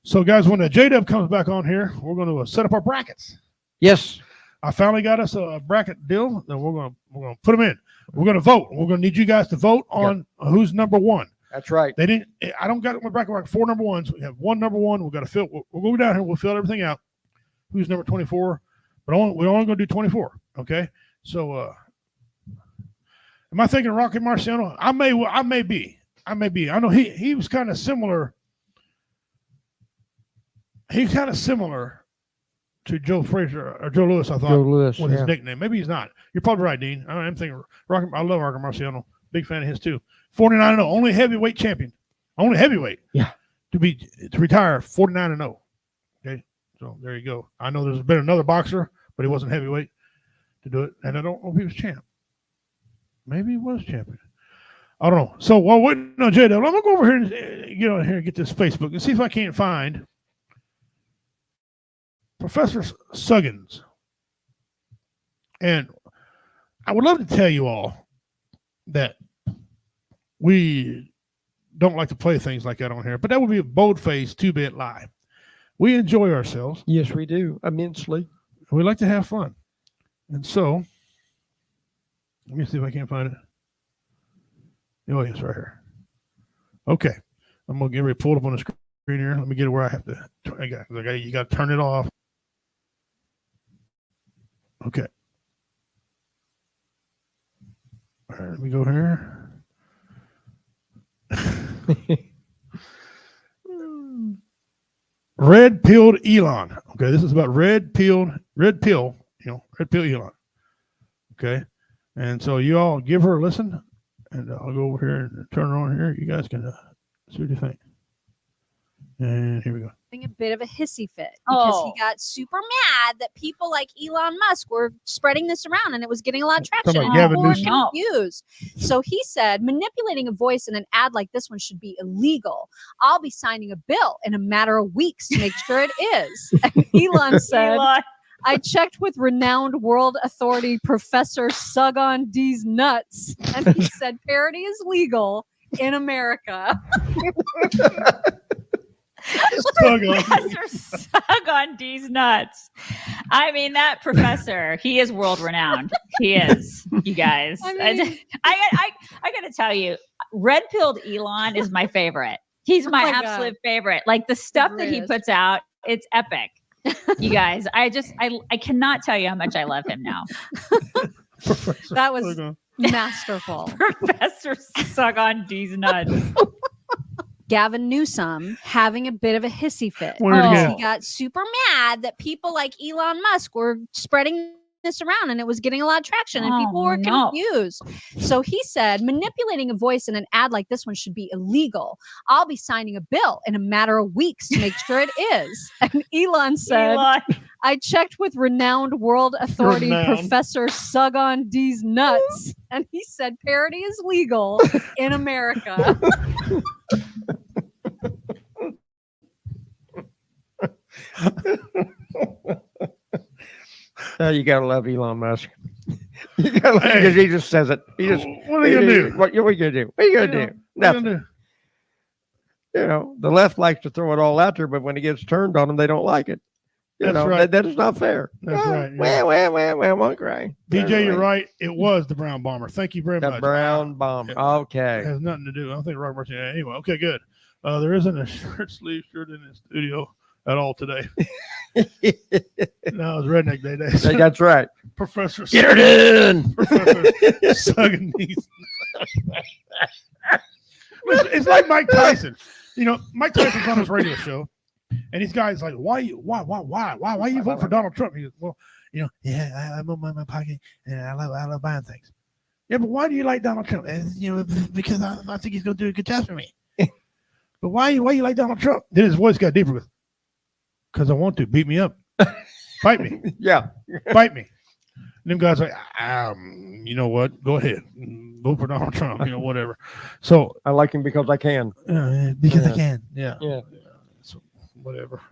So, guys, when the J-Dub comes back on here, we're going to set up our brackets. Yes. I finally got us a bracket deal, and we're going to put them in. We're going to vote. We're going to need you guys to vote on who's number one. That's right. I don't got my bracket like 4 number ones. We have 1 number one. We've got to fill. We'll go down here. We'll fill everything out. Who's number 24? But we're only going to do 24. Okay. So, am I thinking Rocky Marciano? I may be. I know he was kind of similar. He's kind of similar to Joe Frazier or Joe Louis, I thought. Joe Louis, was his nickname. Maybe he's not. You're probably right, Dean. I'm thinking Rocky. I love Rocky Marciano. Big fan of his too. 49-0, only heavyweight champion. Only heavyweight. Yeah. To retire 49-0. Okay. So there you go. I know there's been another boxer, but he wasn't heavyweight to do it. And I don't know if he was champ. Maybe he was champion. I don't know. So while waiting on J-Dub, I'm gonna go over here and get on here and get this Facebook and see if I can't find Professor Suggins. And I would love to tell you all that we don't like to play things like that on here, but that would be a bold-faced 2-bit lie. We enjoy ourselves. Yes, we do immensely. We like to have fun. And so, let me see if I can find it. Oh, it's right here. Okay. I'm going to get ready to pull it up on the screen here. Let me get it where I have to. You got to turn it off. Okay. All right, let me go here. Red pilled Elon. Okay, this is about red pill, red pill Elon. Okay, and so you all give her a listen, and I'll go over here and turn her on here. You guys can see what you think. And here we go. A bit of a hissy fit because Oh. he got super mad that people like Elon Musk were spreading this around and it was getting a lot of Talking traction. about And Gavin people were Newsom. confused. So he said manipulating a voice in an ad like this one should be illegal. I'll be signing a bill in a matter of weeks to make sure it is. And Elon said, Elon. I checked with renowned world authority Professor Sug on D's nuts, and he said parody is legal in America. Sug on. Professor Sug on D's nuts. I mean, that professor, he is world renowned. He is, you guys. I I, mean- got to tell you, red pilled Elon is my favorite. He's my, my God. absolute favorite. Like the stuff that he is. puts out, it's epic. You guys, I cannot tell you how much I love him now. That was Sug on. masterful. Professor Sug on D's nuts. Gavin Newsom having a bit of a hissy fit. Wonder it again. He got super mad that people like Elon Musk were spreading this around and it was getting a lot of traction and people Oh, were no. confused. So he said manipulating a voice in an ad like this one should be illegal. I'll be signing a bill in a matter of weeks to make sure it is. And Elon said, Elon. I checked with renowned world authority Renowned. Professor Sug on D's nuts, and he said parody is legal in America. You gotta love Elon Musk. You gotta love, Hey. because he just says it. He just. What are you going to do? What are you gonna do? What are you gonna You know, do? what are you Nothing. gonna do? You know, the left likes to throw it all out there, but when it gets turned on them, they don't like it. You That's know, right. that is not fair. That's right, yeah. Well, won't cry. DJ, you're right. It was the brown bomber. Thank you very The much. brown bomb. It Okay. has nothing to do. I don't think Robert Martin. Anyway, okay, good. There isn't a shirt sleeve shirt in the studio at all today. No, it's Redneck Day. That's right. Professor Get her done. Professor Sugging these. It's like Mike Tyson. You know, Mike Tyson's on his radio show, and these guys like, why you vote for Donald Trump? He goes, well, you know, yeah, I'm on my pocket, and I love buying things. Yeah, but why do you like Donald Trump? And, you know, because I think he's going to do a good job for me. But why you like Donald Trump? Then his voice got deeper. Because I want to beat me up, fight me, Yeah. bite me. And them guys like, you know what? Go ahead, vote for Donald Trump. You know, whatever. So I like him because I can. because I Yeah. can, yeah. So whatever.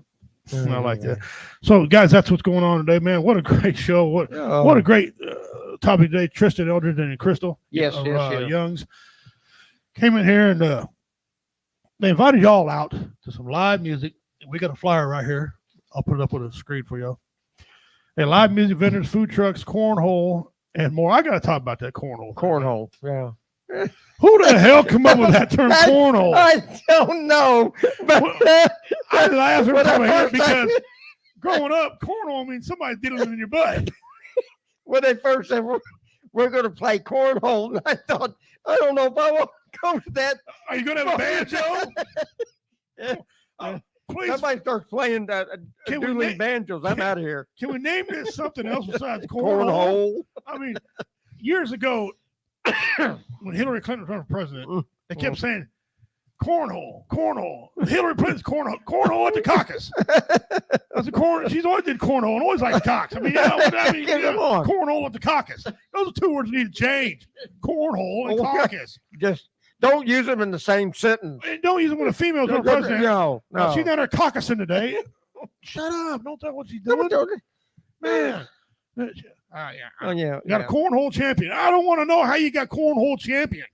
I like Yeah. that. So guys, that's what's going on today, man. What a great show. What a great topic today. Tristan Eldridge and Crystal. Yes, of, yes. Youngs came in here and they invited y'all out to some live music. We got a flyer right here. I'll put it up on the screen for y'all. Hey, live music vendors, food trucks, cornhole, and more. I got to talk about that cornhole. Cornhole. Yeah. Who the hell come up with that term, cornhole? I don't know. But I laugh every When I time I hear it first started- because growing up, cornhole means somebody diddling in your butt. when they first said we're going to play cornhole, and I thought, I don't know if I want to go to that. Are you going to have a banjo? Please, Somebody starts playing Can we dueling ma- banjos. I'm out of here. can we name this something else besides cornhole? Cornhole. I mean, years ago, when Hillary Clinton was running for president, they kept saying, cornhole, cornhole. Hillary Clinton's cornhole at the caucus. That's a she's always did cornhole and always liked cocks. I mean, Come on. cornhole at the caucus. Those are two words that need to change. Cornhole and Oh, caucus. Just don't use them in the same sentence. And don't use them when a female's running for president. No, no. She's down there caucusing today. Shut up. Don't tell what she's doing. Man. Yeah. Oh, yeah. You got a cornhole champion. I don't want to know how you got cornhole champion.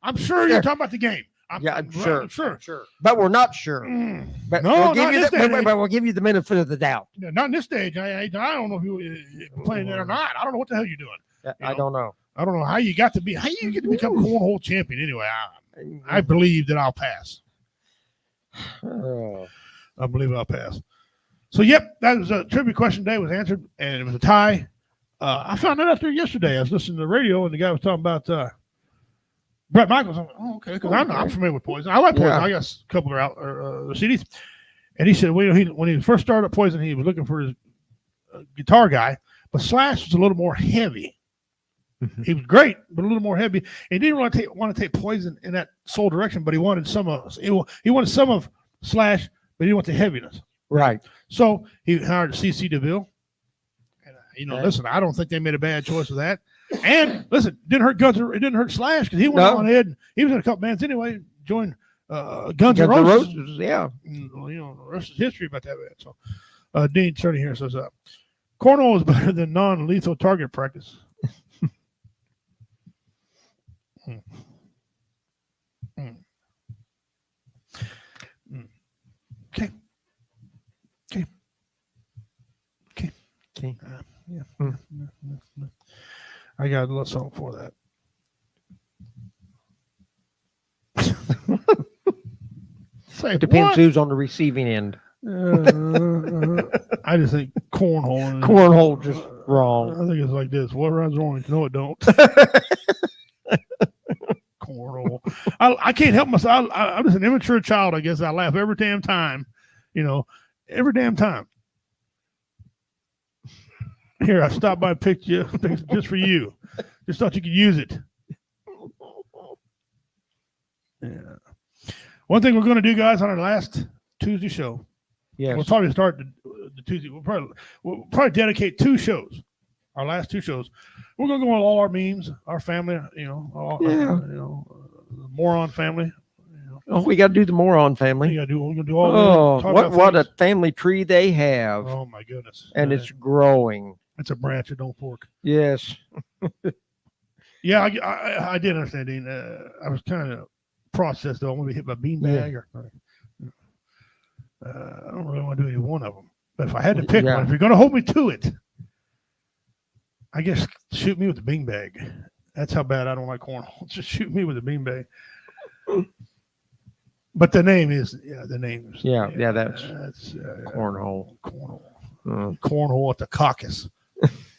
I'm sure you're talking about the game. I'm sure. sure. But we're not sure. Mm. But No, we'll give not you this the, day and but age. we'll give you the benefit of the doubt. Yeah, not in this stage. I don't know if you playing that or not. I don't know what the hell you're doing. I don't know. I don't know how you get to become cornhole champion. Anyway, I believe that I'll pass. Oh. I believe I'll pass. So, yep, that was a trivia question day was answered, and it was a tie. I found that out there yesterday. I was listening to the radio, and the guy was talking about Brett Michaels. I'm like, oh, okay, because I'm familiar with Poison. I like Poison. Yeah. I got a couple of CDs. And he said, well, when he first started Poison, he was looking for his guitar guy, but Slash was a little more heavy. He was great, but a little more heavy. And he didn't want to take Poison in that soul direction, but he wanted some of Slash, but he didn't want the heaviness. Right. So he hired C.C. DeVille. And, listen, I don't think they made a bad choice with that. And listen, it didn't hurt Slash because he went on ahead and he was in a couple bands anyway, joined Guns N' Roses. Yeah. The rest is history about that band. So Dean Cerny here says, cornhole is better than non-lethal target practice. Okay. Yeah. I got a little song for that. Say, It depends what? who's on the receiving end. I just think cornhole. Cornhole just wrong. I think it's like this. What runs orange? No, it don't. Cornhole. I can't help myself. I'm just an immature child. I guess I laugh every damn time. Every damn time. Here, I stopped by and picked you just for you. Just thought you could use it. Yeah. One thing we're going to do, guys, on our last Tuesday show. Yes. We'll probably start the Tuesday. We'll probably dedicate 2 shows. Our last 2 shows. We're going to go with all our memes, our family. Moron family. Oh, we got to do the moron family. We're going to do all. What a family tree they have. Oh my goodness! And it's growing. It's a branch that don't fork. Yes. Yeah, I did understand, Dean. I was kind of processed though. I want to be hit by beanbag or. I don't really want to do any one of them. But if I had to pick one, if you're going to hold me to it, I guess shoot me with the beanbag. That's how bad I don't like cornhole. Just shoot me with a beanbag. But the name is, that's cornhole. Cornhole. Cornhole at the caucus.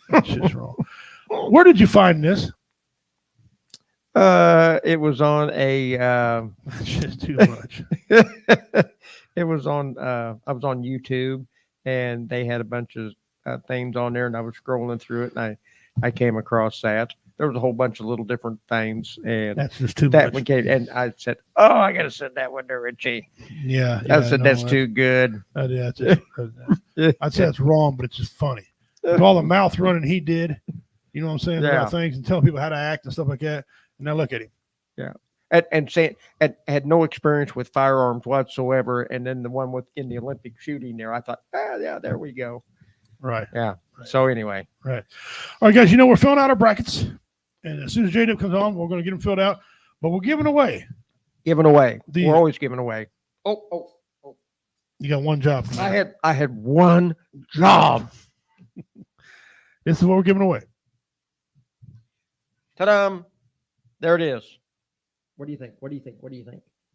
That's just wrong. Where did you find this? It was on a. That's just too much. It was on. I was on YouTube, and they had a bunch of things on there, and I was scrolling through it, and I came across that. There was a whole bunch of little different things, and that's just too that much. one came, and I said, "Oh, I got to send that one to Richie." Yeah, I said that's too good. I'd say that's wrong, but it's just funny. With all the mouth running he did, you know what I'm saying, about things and telling people how to act and stuff like that. And now look at him. Yeah, and saying and had no experience with firearms whatsoever, and then the one in the Olympic shooting there, I thought, yeah, there we go. Right. Yeah. Right. So anyway. Right. All right, guys. We're filling out our brackets. And as soon as J-Dub comes on, we're going to get them filled out. But we're giving away. We're always giving away. Oh. You got one job. I had one job. This is what we're giving away. Ta-da! There it is. What do you think?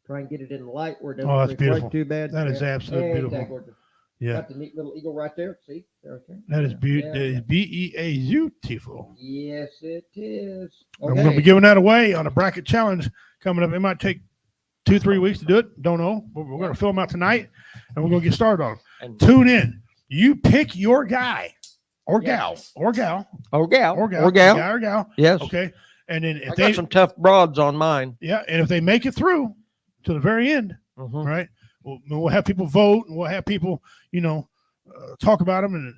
Try and get it in the light where it doesn't that's reflect beautiful. too bad. That is absolutely beautiful. Gorgeous. Yeah. Got the neat little eagle right there. See? There. That is beautiful. Yes, it is. Okay. We're going to be giving that away on a bracket challenge coming up. It might take 2-3 weeks to do it. Don't know. But we're going to fill them out tonight, and we're going to get started on them. Tune in. You pick your guy or gal. Guy or gal. Yes. Okay. And then if I got some tough broads on mine. Yeah. And if they make it through to the very end, right, we'll have people vote, and we'll have people, talk about them, and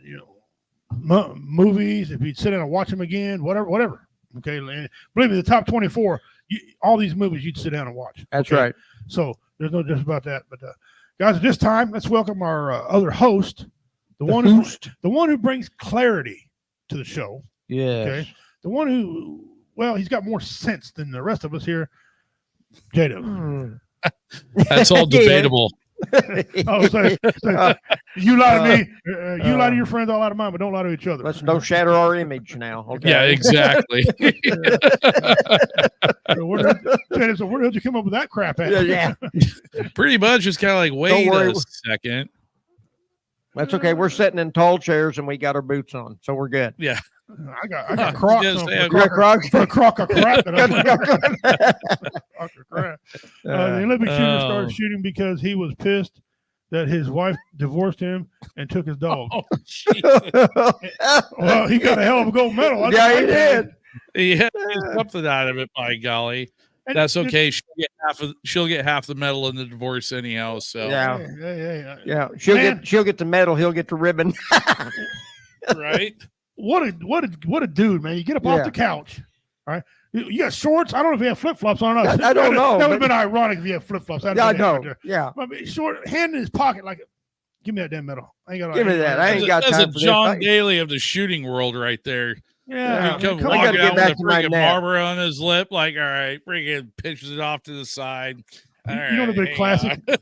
movies. If you sit down and watch them again, whatever. Okay, and believe me, the top 24, all these movies you'd sit down and watch. That's right. So there's no difference about that. But guys, at this time, let's welcome our other host, the one who brings clarity to the show. Yes. Okay. The one who, well, he's got more sense than the rest of us here. Jada. That's all debatable. Oh, so you lie to me. You lie to your friends, I'll lie to mine, but don't lie to each other. Let's don't shatter our image now. Okay. Yeah, exactly. So where the hell you come up with that crap at? Yeah. Pretty much, it's kind of like, wait worry. a second. That's okay. We're sitting in tall chairs and we got our boots on, so we're good. Yeah. I got Crocs Just on. say, For a crock of crap. That crock of crap. The Olympic shooter Oh. started shooting because he was pissed that his wife divorced him and took his dog. Oh, Jesus. Well, he got a hell of a gold medal. Yeah, he did. He had to get something out of it, by golly. And That's okay. She'll get half the medal in the divorce anyhow. So Yeah. Yeah. She'll get the medal. He'll get the ribbon. right. What a dude, man! You get up Yeah. off the couch, all right? You got shorts. I don't know if you have flip flops on. I don't know, That would have but- been ironic if you had flip flops. Yeah, I know. Yeah. I mean, short, hand in his pocket, like, give me that damn medal. I ain't got. Give me that. I ain't got That's time a for John this. Daly of the shooting world right there. Yeah, He come come I walking gotta get out back with a to my freaking nap. barber on his lip, like, all right, freaking pitches it off to the side. All You know, right, the big hang classic. on.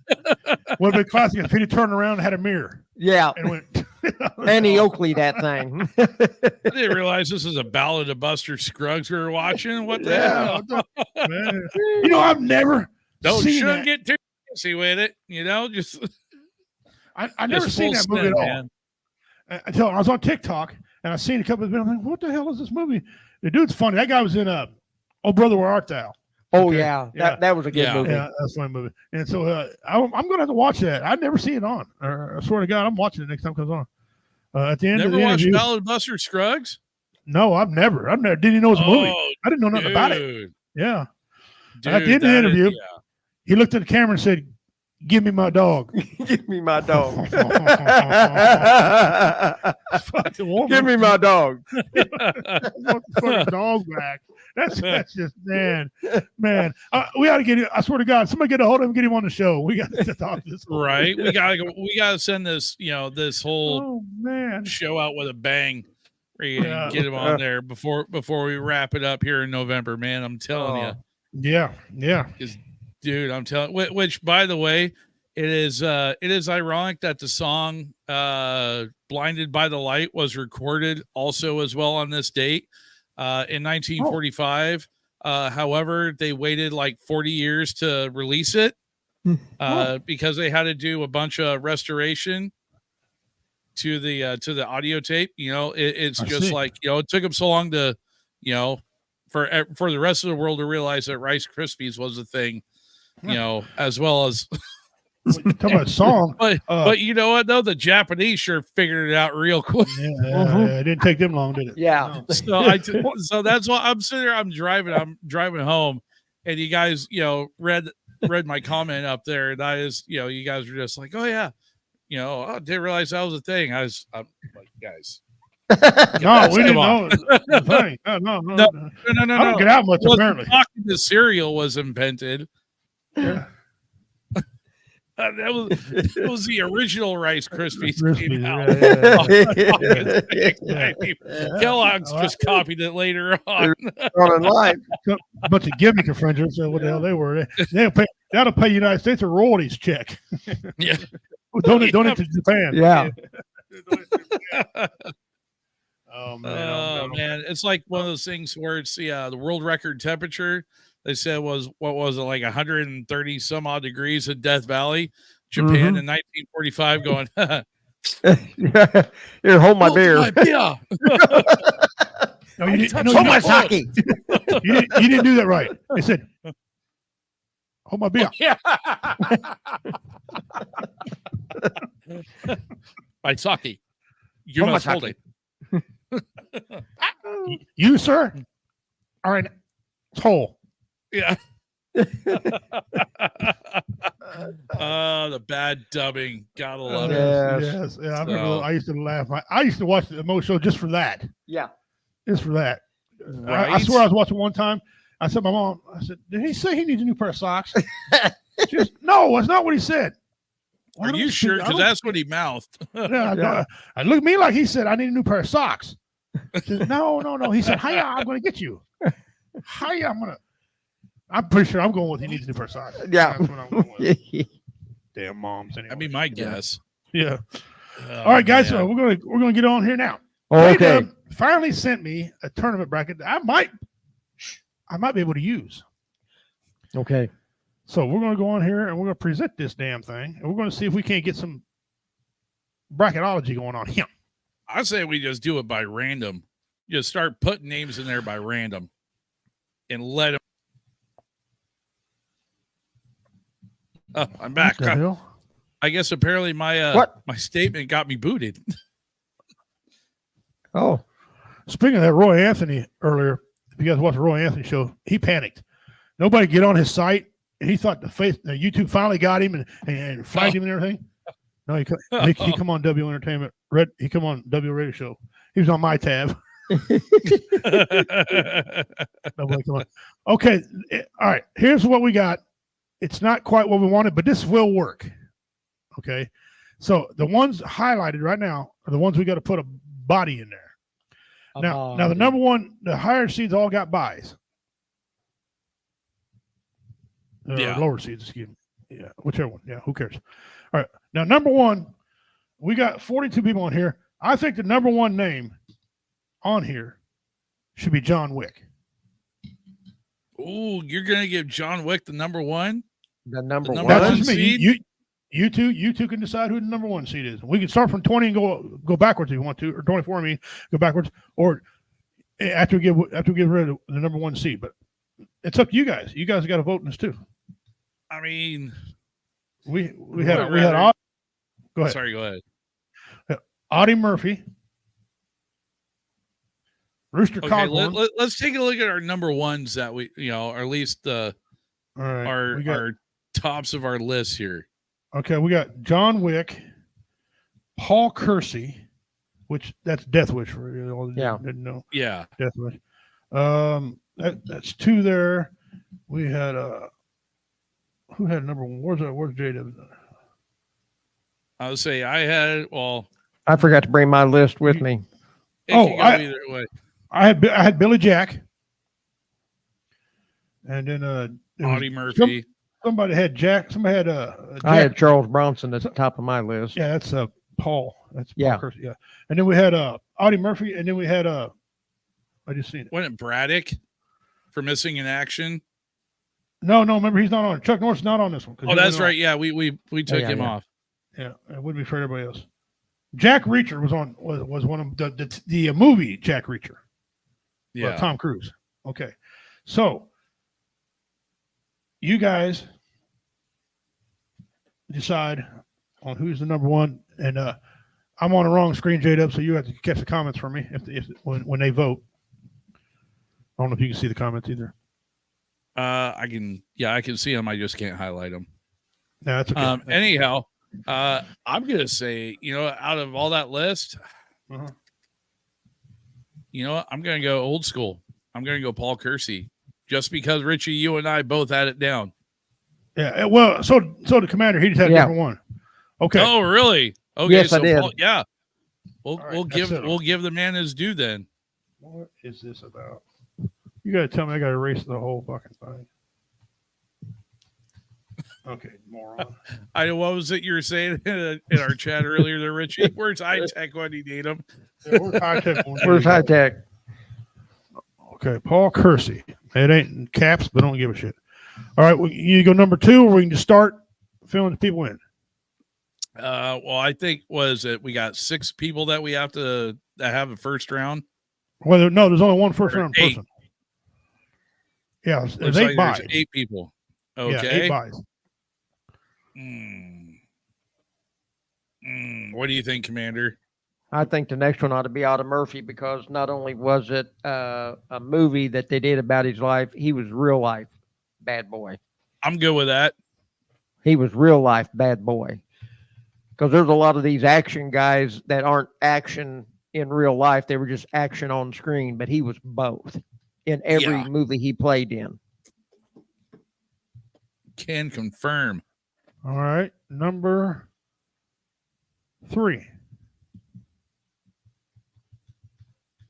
Would have been classic if he'd turned around and had a mirror Yeah. and went. Annie Oakley, that thing. I didn't realize this is a ballad of Buster Scruggs we were watching. What the Yeah, hell? man. You know, I've never seen Shouldn't that. get too fancy with it. You know, just I never just seen full that movie at spin, all. man. Until I was on TikTok and I seen a couple of videos. I'm like, what the hell is this movie? The dude's funny. That guy was in Oh Brother, Where Art Thou? Oh Okay. yeah. Yeah. That was a good Yeah. movie. Yeah, that's a funny movie. And so I'm going to have to watch that. I'd never seen it on. I swear to God, I'm watching it next time it comes on. At the end of Never the watched interview. Ballad of Buster Scruggs? No, I've never. Didn't even know it was a movie. I didn't know nothing about it. Dude. Yeah. Dude, At the end of the that is- interview, yeah. he looked at the camera and said, "Give me my dog." Give me my dog. Fucking woman. Give me my dog. Want the fucking dog back. That's just man. We ought to get him. I swear to God, somebody get a hold of him, get him on the show. We got to talk this. Right. We gotta send this, this whole Oh man. show out with a bang. We're gonna Yeah. get him on there before we wrap it up here in November, man. I'm telling you. Yeah. Dude, I'm telling. Which, by the way, it is ironic that the song "Blinded by the Light" was recorded also as well on this date in 1945. However, they waited like 40 years to release it because they had to do a bunch of restoration to the audio tape. It's I just see. like it took them so long to for the rest of the world to realize that Rice Krispies was a thing. As well as Talking about song. but you know what though, the Japanese sure figured it out real quick. It didn't take them long, did it? Yeah. So that's why I'm sitting there. I'm driving home, and you guys, read my comment up there, and you guys were just like, oh yeah, I didn't realize that was a thing. I'm like, guys. No, we didn't Come on. know. It was a thing. No. No. I don't get out much, Well, apparently. Talking to cereal was invented. Yeah. It was the original Rice Krispies came out. Kellogg's just copied it later on. On life. A bunch of gimmick infringers. What the hell they were? That'll pay United States a royalties check. Yeah. Donate to Japan. Yeah. Oh man. Man, it's like one of those things where it's the world record temperature. They said was like 130 some odd degrees in Death Valley, Japan in 1945. Going, Here, hold my beer. Yeah. No, you didn't, Hold my sake. you didn't do that right. They said, "Hold my beer." Yeah. My sake. You Hold my must hold sake. it. You, sir, are an asshole. Yeah. The bad dubbing. Gotta love it. Yes. Yeah, I remember. I used to laugh. I used to watch the Mo Show just for that. Yeah. Just for that. I Right? swear I was watching one time. I said, my mom, did he say he needs a new pair of socks? She goes, no, that's not what he said. Well, I Are don't you think- sure? I Because don't- that's what he mouthed. Yeah, I looked at me like he said, I need a new pair of socks. I said, no. He said, hiya, I'm going to get you. Hiya, I'm pretty sure I'm going with he needs a new pair of socks. Yeah. That's what I'm going with. Damn moms. Anyway. That'd be my guess. Yeah. Oh, All right, guys. man. We're gonna get on here now. Okay. J-Dub finally sent me a tournament bracket that I might be able to use. Okay. So we're gonna go on here and we're gonna present this damn thing, and we're gonna see if we can't get some bracketology going on here. I say we just do it by random. Just start putting names in there by random, and let them. Oh, I'm back. What the hell? I guess apparently my What? my statement got me booted. Oh, Speaking of that, Roy Anthony earlier, if you guys watched the Roy Anthony show, he panicked. Nobody get on his site, and he thought YouTube finally got him and flagged him and everything. No, he come on W Entertainment. He come on W Radio Show. He was on my tab. Nobody come on. Okay, all right. Here's what we got. It's not quite what we wanted, but this will work. Okay, so the ones highlighted right now are the ones we got to put a body in there. Now the number one, the higher seeds all got buys. Yeah. Lower seeds, excuse me. Yeah, whichever one. Yeah, who cares? All right. Now, number one, we got 42 people on here. I think the number one name on here should be John Wick. Oh, you're gonna give John Wick the number one? the number one. That's just me. seed? You two can decide who the number one seed is. We can start from 20 and go backwards if you want to, or 24. I mean, go backwards, or after we get rid of the number one seed. But it's up to you guys. You guys got to vote in this too. I mean, We had rather- Audie, go ahead. sorry, go ahead. Audie Murphy, Rooster Okay, Cogburn. let's take a look at our number ones that we, or at least All right, our we got- our tops of our list here. Okay, we got John Wick, Paul Kersey, which that's Death Wish for you all that Yeah. didn't know. Yeah, Death Wish. That's two there. We had who had number one? Where's Jada? I would say I had. Well, I forgot to bring my list with me. it Oh, can go I- either way. I had Billy Jack, and then it was Audie Murphy. somebody had Jack. Somebody had I had Jack. Charles Bronson at the top of my list. Yeah, that's Paul. That's Paul Yeah. Kersey, yeah. And then we had Audie Murphy, and then we had I just seen it. Wasn't it Braddock for missing in action? No, remember he's not on it. Chuck Norris not on this one. 'cause Oh, he that's went right. Yeah, we took yeah, him yeah. off. Yeah, it wouldn't be for everybody else. Jack Reacher was one of the movie Jack Reacher. Yeah. Tom Cruise. Okay, so you guys decide on who's the number one, and I'm on the wrong screen, J-Dub, so you have to catch the comments for me when they vote. I don't know if you can see the comments either. I can see them. I just can't highlight them. No, that's okay. Anyhow, I'm gonna say, out of all that list, Uh-huh. I'm gonna go old school. I'm gonna go Paul Kersey, just because Richie, you and I both had it down. Yeah, well, so the commander, he just had a Yeah. different one. Okay. Oh, really? Okay, Yes, I so did. Paul, yeah, we'll All right, we'll that's give it. we'll give the man his due then. What is this about? You got to tell me I got to erase the whole fucking thing. Okay, moron. I know what was it you were saying in our chat earlier there, Richie? Where's high tech when you need him? Yeah, where's high tech? Where's high tech? Okay, Paul Kersey. It ain't in caps, but don't give a shit. All right, you go number two, or we can just start filling the people in. Well, I think we got 6 people that we have to that have a first round. Well, no, there's only one first Or round 8. person. Yeah, there's Looks 8 like buys. there's 8 people. Yeah, Okay. 8 buys. What do you think, Commander? I think the next one ought to be Audie Murphy, because not only was it a movie that they did about his life, he was real life bad boy. I'm good with that. He was real life bad boy. Because there's a lot of these action guys that aren't action in real life. They were just action on screen, but he was both in every Yeah. movie he played in. Can confirm. All right, number 3.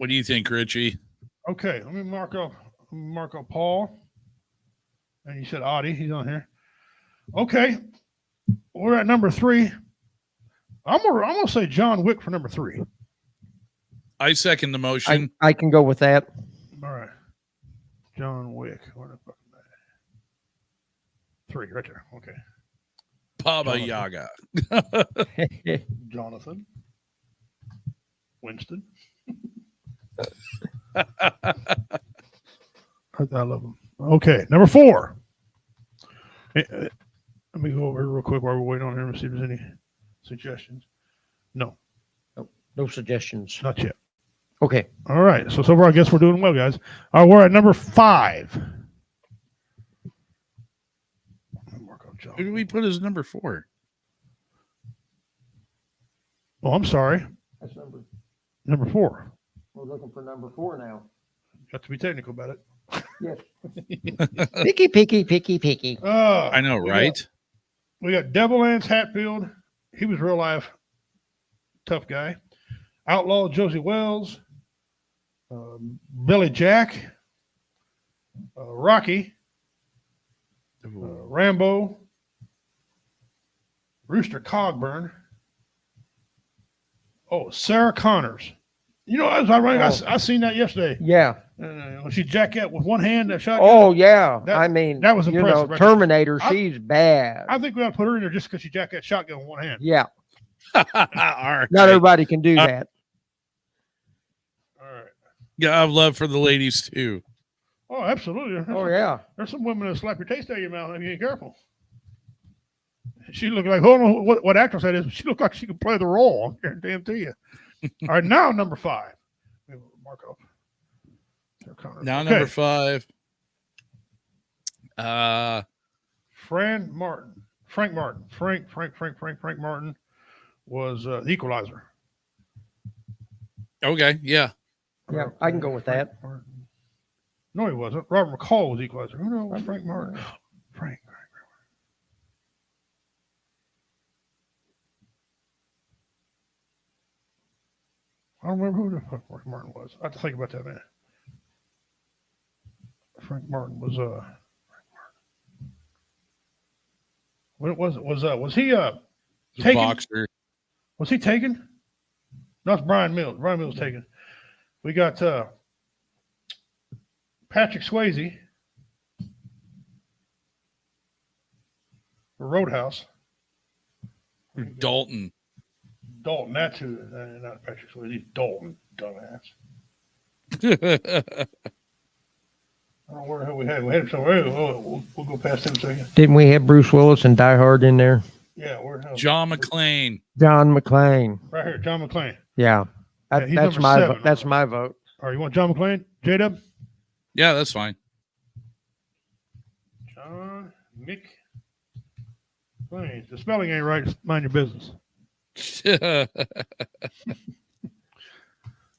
What do you think, Richie? Okay, let me mark up Paul. And you said Audie, he's on here. Okay, we're at number 3. I'm gonna say John Wick for number 3. I second the motion. I can go with that. All right, John Wick. Where the fuck am I? 3, right there. Okay, Baba Jonathan. Yaga. Jonathan, Winston. I love him. Okay, number 4. Let me go over here real quick while we're waiting on him to see if there's any suggestions. No, No suggestions. not yet. Okay. All right. So far, I guess we're doing well, guys. All right, we're at number 5. Who do we put as number 4? Oh, I'm sorry. That's Number 4. we're looking for number 4 now. Got to be technical about it. Yes. Picky. I know, we right? We got Devil Lance Hatfield. He was real life tough guy. Outlaw Josie Wells. Billy Jack. Rocky. Rambo. Rooster Cogburn. Oh, Sarah Connors. You know, I was ironic. I seen that yesterday. Yeah. When she jacked out with one hand, that shotgun. Oh yeah. That- I mean, that was you know, impressive right Terminator. there. She's bad. I think we ought to put her in there just because she jacked that shotgun with one hand. Yeah. All right. Not everybody can do that. All right. Yeah, I have love for the ladies too. Oh, absolutely. Oh yeah. There's some women that slap your taste out of your mouth if you ain't careful. She looked like, hold on, what actress that is? She looked like she could play the role. I guarantee you. All right, now number 5. Mark up. Now Okay. number 5. Frank Martin. Frank Martin was the Equalizer. Okay, yeah. Yeah, I can go with that. No, he wasn't. Robert McCall was Equalizer. Who knows? Was Frank Martin. Frank. I don't remember who the fuck Frank Martin was. I have to think about that, man. Frank Martin was what was it? Was he taken? Boxer. Was he taken? No, it's Brian Mills. Brian Mills taken. We got Patrick Swayze for Roadhouse. Dalton. Dalton, that's who, not Patrick Swayze. Dalton, dumbass. I don't know where the hell we had. We had him somewhere. We'll go past him a second. Didn't we have Bruce Willis and Die Hard in there? Yeah, where the hell? John McClane. John McClane. Right here, John McClane. Yeah. Yeah, he's That's number my 7. that's my vote. All right, you want John McClane? J-Dub? Yeah, that's fine. John McClane. The spelling ain't right. Just mind your business.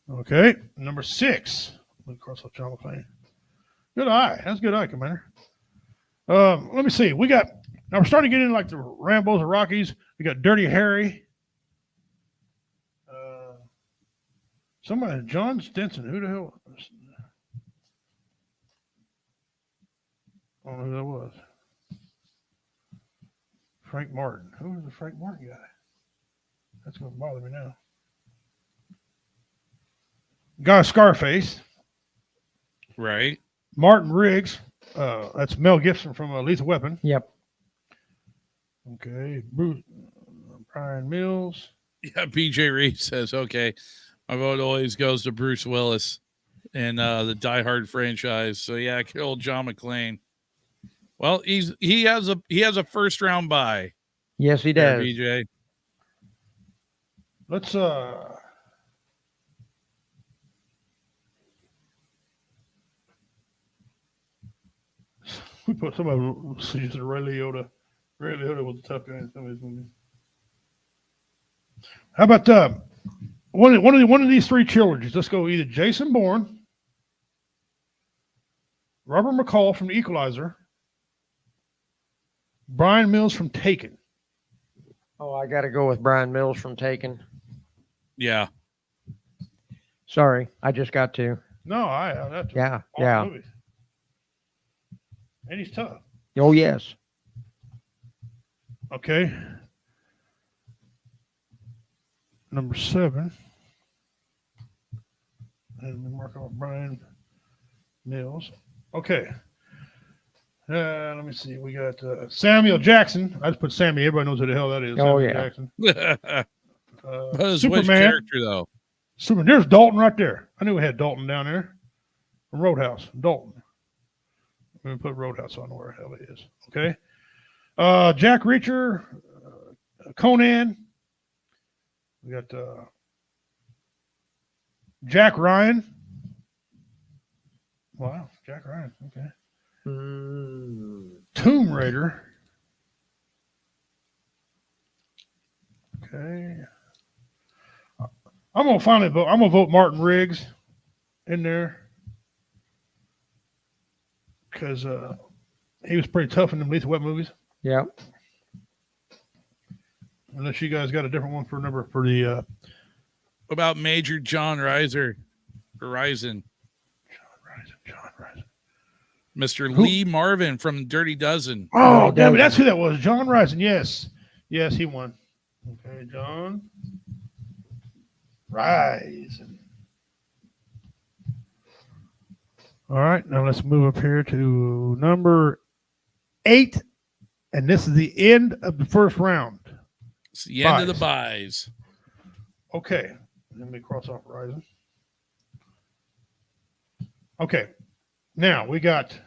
Okay, number 6. Let me cross off John McClane. Good eye. That's a good eye, Commander. Let me see. We got now. We're starting to get into like the Rambos and Rockies. We got Dirty Harry. Somebody, John Stinson. Who the hell? I don't know who that was. Frank Martin. Who was the Frank Martin guy? That's going to bother me now. Guy Scarface. Right. Martin Riggs. That's Mel Gibson from Lethal Weapon. Yep. Okay. Bruce, Brian Mills. Yeah, BJ Reed says, okay, my vote always goes to Bruce Willis and the Die Hard franchise. So yeah, kill John McClane. Well, he has a first round bye. Yes, he There, does. BJ. Let's we put somebody used Ray Liotta. Ray Liotta was a tough guy in some of these movies. How about one of these 3 trilogies? Let's go either Jason Bourne, Robert McCall from The Equalizer, Brian Mills from Taken. Oh, I got to go with Brian Mills from Taken. Yeah. Sorry, I just got to. No, that's Yeah, awesome yeah. movie. And he's tough. Oh yes. Okay. Number 7. And we mark off Brian Mills. Okay. Let me see. We got Samuel Jackson. I just put Sammy. Everybody knows who the hell that is. Oh, Samuel yeah. Jackson. What is which Superman. character though? Superman. There's Dalton right there. I knew we had Dalton down there. From Roadhouse. Dalton. I'm going to put Roadhouse on where the hell it is. Okay. Jack Reacher. Conan. We got Jack Ryan. Wow. Jack Ryan. Okay. Tomb Raider. Okay. I'm gonna finally vote. I'm gonna vote Martin Riggs in there because he was pretty tough in them Lethal Weapon movies. Yeah. Unless you guys got a different one for number for the. What about Major John Reiser? Horizon. John Reiser. Mr. Lee Marvin from Dirty Dozen. Oh, damn it! That's who that was. John Rison. Yes, yes, he won. Okay, John Rison. All right, now let's move up here to number 8, and this is the end of the first round. It's the end of the buys. Okay, let me cross off Horizon. Okay, now we got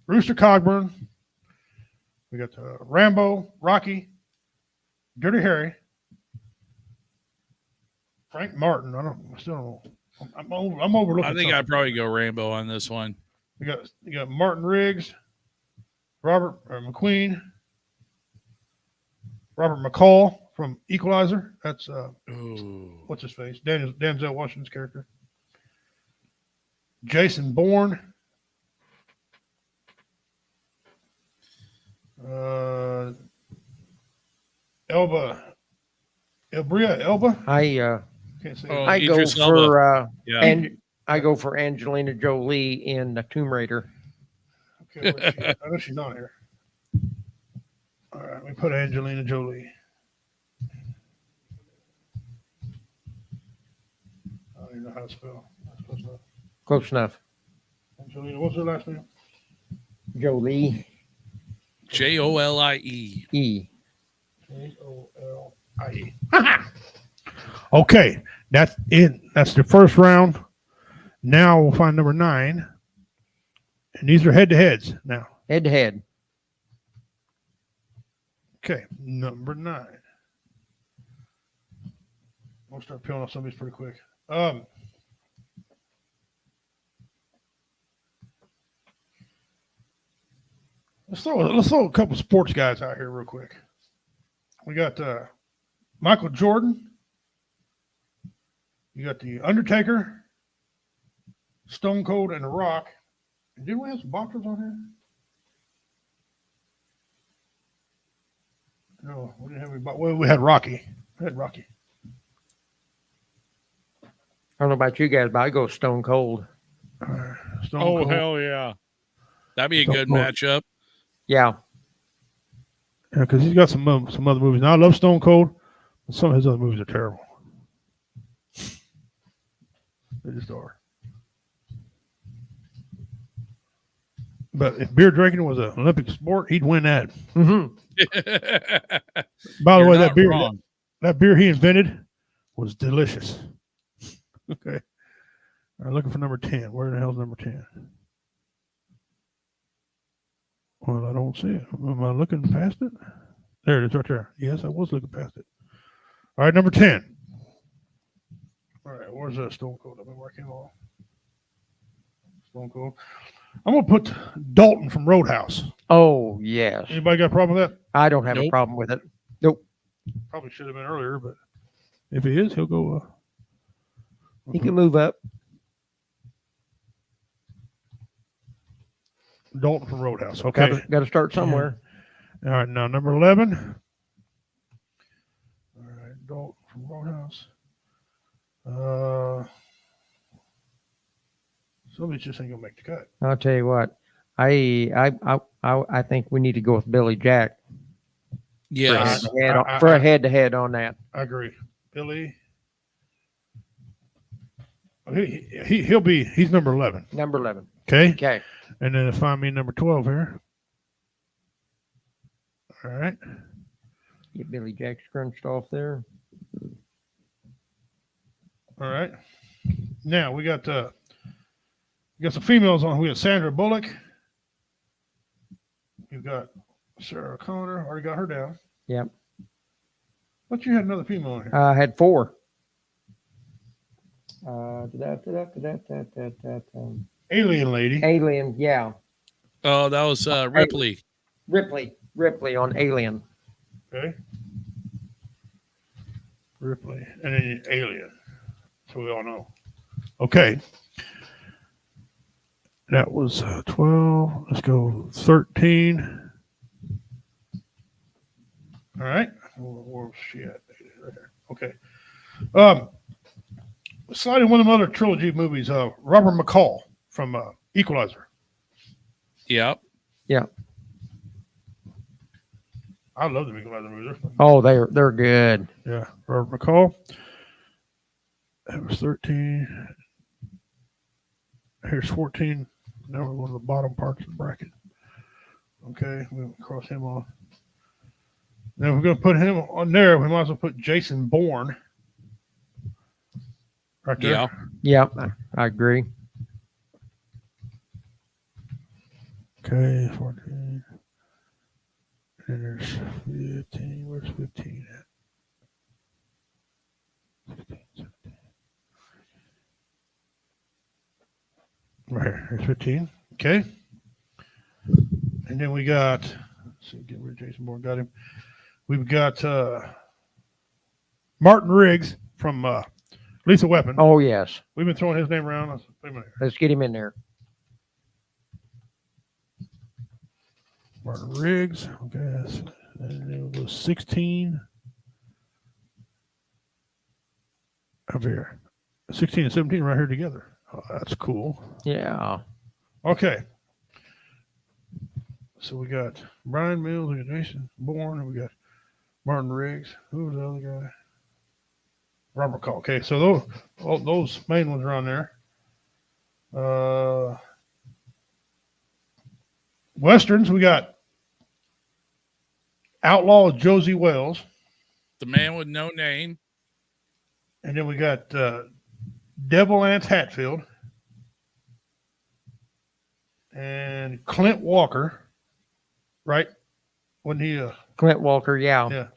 Rooster Cogburn. We got Rambo, Rocky, Dirty Harry, Frank Martin. I still don't know. I'm overlooking. I think I'd probably go Rambo on this one. You got Martin Riggs, Robert McQueen, Robert McCall from Equalizer. That's what's his face? Denzel Washington's character. Jason Bourne. Elba. I Can't say I go Idris for Elba. Yeah. and I go for Angelina Jolie in the Tomb Raider. Okay, where's she? I know she's not here. All right, we put Angelina Jolie. I don't even know how to spell. That's close enough. Close enough. Angelina, what's her last name? Jolie. Jolie. E. Jolie. Okay, that's it. That's the first round. Now we'll find number 9. And these are head-to-heads now. Head to head. Okay, number 9. We'll start peeling off some of these pretty quick. Let's throw a couple sports guys out here real quick. We got Michael Jordan. You got the Undertaker, Stone Cold, and The Rock. And didn't we have some boxers on here? No, we didn't have any. Well, we had Rocky. We had Rocky. I don't know about you guys, but I go Stone Cold. Stone Oh, Cold. hell yeah. That'd be a Stone good Cold. matchup. Yeah. Yeah, because he's got some other movies. Now I love Stone Cold, but some of his other movies are terrible. They just are. But if beer drinking was an Olympic sport, he'd win that. Mm-hmm. By the You're way, not wrong. that beer he invented was delicious. Okay. I'm looking for number 10. Where the hell's number 10? Well, I don't see it. Am I looking past it? There it is right there. Yes, I was looking past it. All right, number 10. All right, where's that Stone Cold? I've been working on Stone Cold. I'm going to put Dalton from Roadhouse. Oh, yes. Anybody got a problem with that? I don't have a Nope. problem with it. Nope. Probably should have been earlier, but if he is, he'll go. He can move up. Dalton from Roadhouse. Okay. Got to start somewhere. All right, now number 11. All right, Dalton from Roadhouse. Some of these just ain't gonna make the cut. I'll tell you what. I think we need to go with Billy Jack Yes. for a head-to-head on that. I agree. Billy. He's number 11. Number 11. Okay. Okay. And then find me number 12 here. All right. Get Billy Jack scrunched off there. All right. Now we got some females on. We got Sandra Bullock. You got Sarah Connor. Already got her down. Yep. But you had another female on here. I had 4. Alien lady. Alien, yeah. Oh, that was Ripley. Ripley on Alien. Okay. Ripley. And then Alien. So we all know. Okay. That was 12. Let's go 13. All right. Where's she at? Right there. Okay. Sliding one of the other trilogy movies, Robert McCall from Equalizer. Yep. Yeah. I love the Equalizer movies. Oh, they're good. Yeah. Robert McCall. That was 13. Here's 14. Now we're going to the bottom parts of the bracket. Okay, we'll cross him off. Then we're going to put him on there. We might as well put Jason Bourne. Right there. Yeah. Yep, I agree. Okay, 14. And there's 15. Where's 15 at? 15, 17. Right here. There's 15. Okay. And then we got, let's see, get rid of Jason Bourne. Got him. We've got Martin Riggs from Lethal Weapon. Oh, yes. We've been throwing his name around. Let's put him in here. Let's get him in there. Martin Riggs. Okay. And it was 16. Up here. 16 and 17 right here together. Oh, that's cool. Yeah. Okay. So we got Brian Mills, we got Jason Bourne, and we got Martin Riggs. Who was the other guy? Robert Call. Okay, so those main ones are on there. Westerns, we got Outlaw Josie Wells. The Man with No Name. And then we got Devil Anse Hatfield. And Clint Walker. Right? Wasn't he Clint Walker, yeah. Yeah.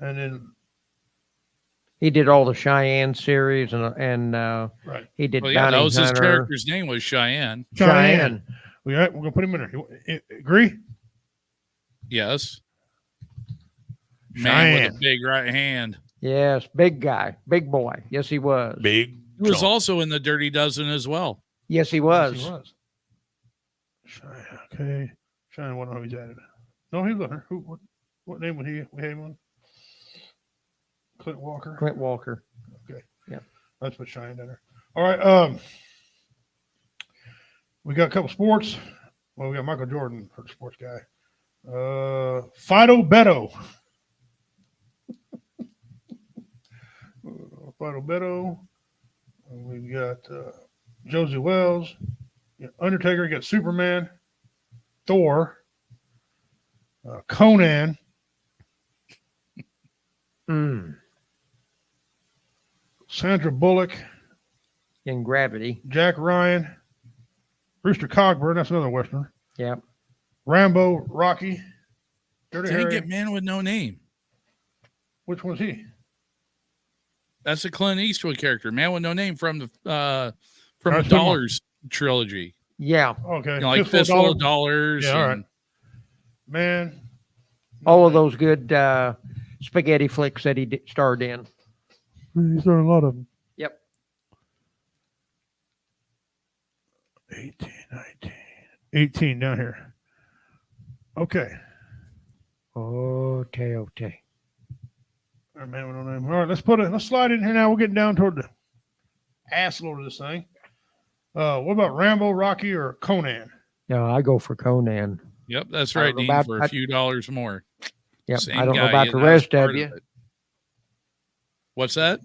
And then he did all the Cheyenne series and right. He did Well, yeah, that Bounty was his Hunter. character's name was Cheyenne. Cheyenne. We're going to put him in there. Agree? Yes. Man Cheyenne. with a big right hand. Yes, big guy, big boy. Yes, he was. Big. He was also in the Dirty Dozen as well. Yes, he was. Yes, he was. Cheyenne. Okay. Cheyenne, what know he's added. No, he was there. What name would we have him on? Clint Walker. Clint Walker. Okay. Yeah. Let's put Cheyenne in there. All right. We got a couple sports. Well, we got Michael Jordan for the sports guy. Fido Beto. Fido Beto. We've got Josie Wells. Undertaker. Got Superman. Thor. Conan. Sandra Bullock. In Gravity. Jack Ryan. Brewster Cogburn. That's another Western. Yep. Rambo. Rocky. Dirty Didn't Harry. get Man with No Name. Which one's he? That's a Clint Eastwood character. Man with No Name from the That's Dollars trilogy. Yeah. Okay. You know, like Fistful of Dollars. Yeah, all right. and- Man. All of those good spaghetti flicks that he starred in. He's done a lot of them. Yep. 18, 19, 18 down here. Okay. Oh, okay. All right, man, we don't know. All right, let's slide in here now. We're getting down toward the ass load of this thing. What about Rambo, Rocky, or Conan? No, I go for Conan. Yep, that's I don't right, know Dean, about- for a few dollars more. Yep. Same I don't know guy, about and the that was rest of part you. it. What's that?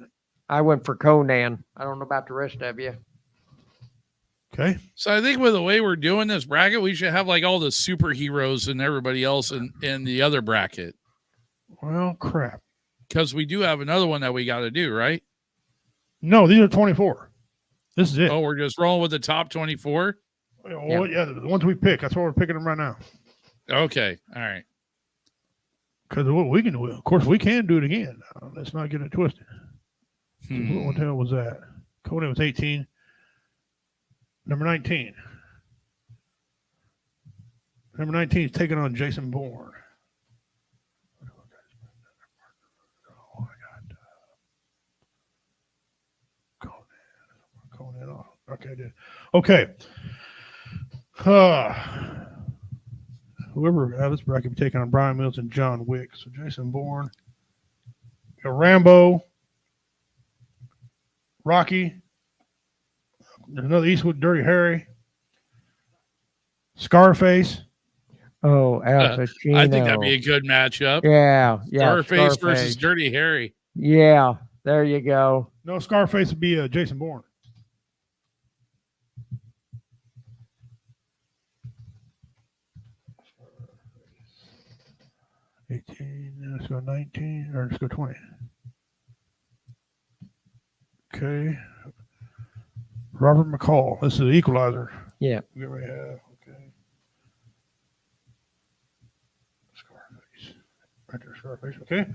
I went for Conan. I don't know about the rest of you. Okay. So I think with the way we're doing this bracket, we should have like all the superheroes and everybody else in the other bracket. Well, crap. Because we do have another one that we got to do, right? No, these are 24. This is it. Oh, we're just rolling with the top 24? Well, yeah, the ones we pick. That's why we're picking them right now. Okay. All right. Because what we can do, of course, we can do it again. Let's not get it twisted. What the hell was that? Conan was 18. Number 19. Number 19 is taking on Jason Bourne. Oh, I got Conan off. Okay, I did. Okay. Whoever out of this bracket be taking on Brian Mills and John Wick. So Jason Bourne, Rambo, Rocky. There's another Eastwood, Dirty Harry, Scarface. Oh, Al Pacino. I think that'd be a good matchup. Yeah. Scarface versus Dirty Harry. Yeah, there you go. No, Scarface would be Jason Bourne. Let's go 19, or let's go 20. Okay. Robert McCall. This is the Equalizer. Yeah. We already have. Okay. Scarface. Right there, Scarface. Okay.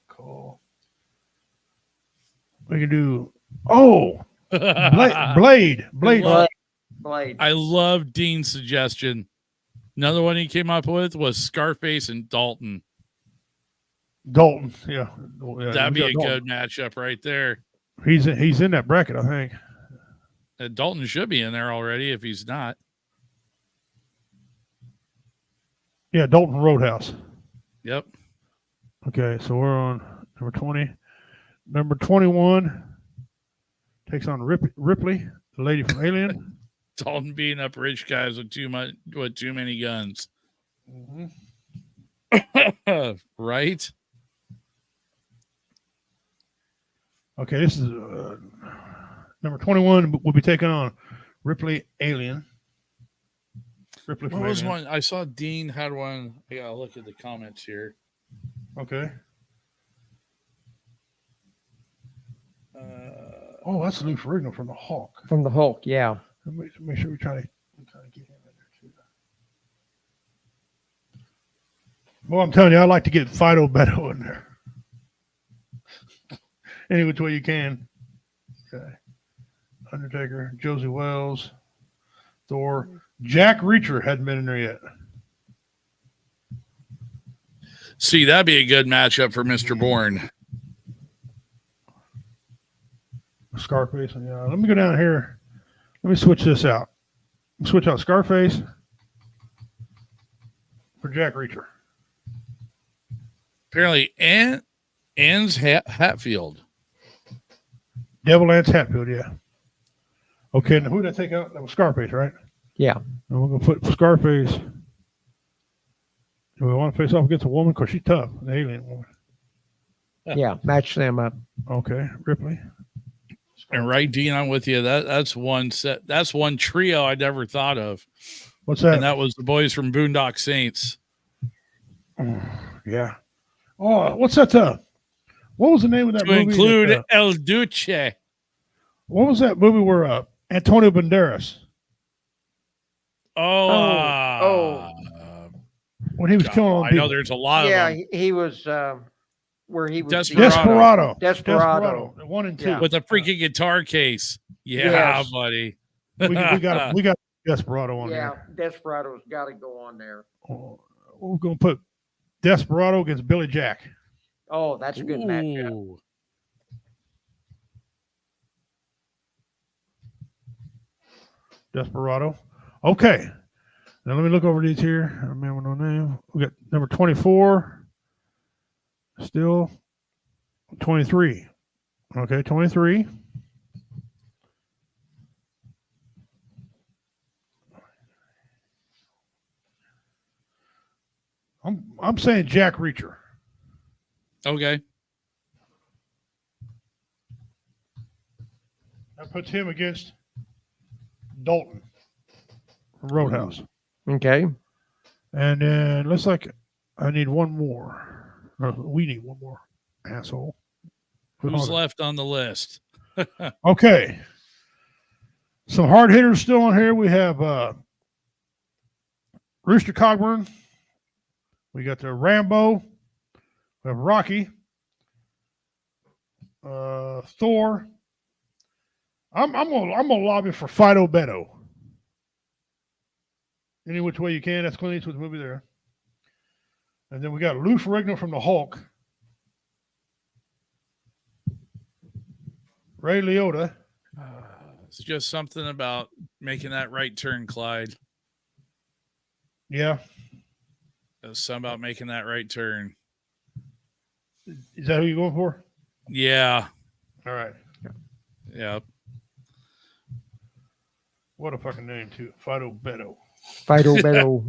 Cool. We can do. Oh, Blade. I love Dean's suggestion. Another one he came up with was Scarface and Dalton. Dalton, yeah. That'd be a good matchup right there. He's in that bracket, I think. Dalton should be in there already if he's not. Yeah, Dalton Roadhouse. Yep. Okay, so we're on number 20. Number 21 takes on Ripley, the lady from Alien. Dalton beating up rich guys with too many guns. Right? Okay, this is number 21 will be taking on Ripley Alien. Ripley from What was Alien. one? I saw Dean had one. I gotta look at the comments here. Okay. Oh, that's Lou Ferrigno from the Hulk. From the Hulk, yeah. Make sure we try to get him in there too. Well, I'm telling you, I like to get Fido Beto in there. Any which way you can. Okay. Undertaker, Josie Wells, Thor. Jack Reacher hadn't been in there yet. See, that'd be a good matchup for Mr. Bourne. Scarface. Yeah. Let me go down here. Let me switch this out. Switch out Scarface for Jack Reacher. Apparently, Ann's Hatfield. Devil Anse Hatfield, yeah. Okay, now who did I take out? That was Scarface, right? Yeah. And we're going to put Scarface. Do we want to face off against a woman? Because she's tough, an alien woman. Yeah, match them up. Okay, Ripley. And right, Dean, I'm with you. That's one set. That's one trio I never thought of. What's that? And that was the boys from Boondock Saints. Yeah. Oh, what's that? What was the name of that To movie? include El Duce. What was that movie where Antonio Banderas? When he was killing all I people. know there's a lot of Yeah, them. he was where he was Desperado. Desperado. 1 and 2. Yeah. With a freaking guitar case. Yeah, Yes. buddy. we got Desperado on Yeah, there. Desperado's got to go on there. Oh, we're going to put Desperado against Billy Jack. Oh, that's a good matchup. Ooh. Desperado. Okay. Now let me look over these here. I remember no name. We got number 24. Still 23. Okay, 23. I'm saying Jack Reacher. Okay. That puts him against Dalton from Roadhouse. Okay. And then looks like I need one more. We need one more, asshole. Who's left on the list? Okay. Some hard hitters still on here. We have Rooster Cogburn. We got the Rambo. We have Rocky. Thor. I'm gonna lobby for Fido Beto. Any which way you can. That's Clint Eastwood's movie there. And then we got Lou Ferrigno from the Hulk. Ray Liotta. It's just something about making that right turn, Clyde. Yeah. It's something about making that right turn. Is that who you're going for? Yeah. All right. Yeah. What a fucking name, too. Fido Beto. Fido Beto.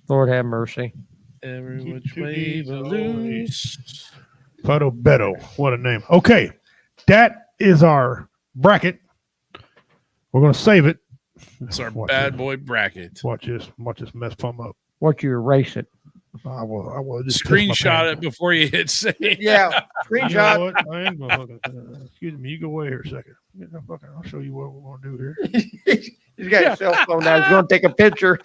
Lord have mercy. Every which way but loose. Fido Beto. What a name. Okay. That is our bracket. We're going to save it. It's our bad boy bracket. Watch this mess plumb up. What you erase it? I will just screenshot it before you hit save. Yeah, screenshot. You know what? I am gonna excuse me. You go away here a second. I'll show you what we're gonna do here. He's got a cell phone now. He's going to take a picture.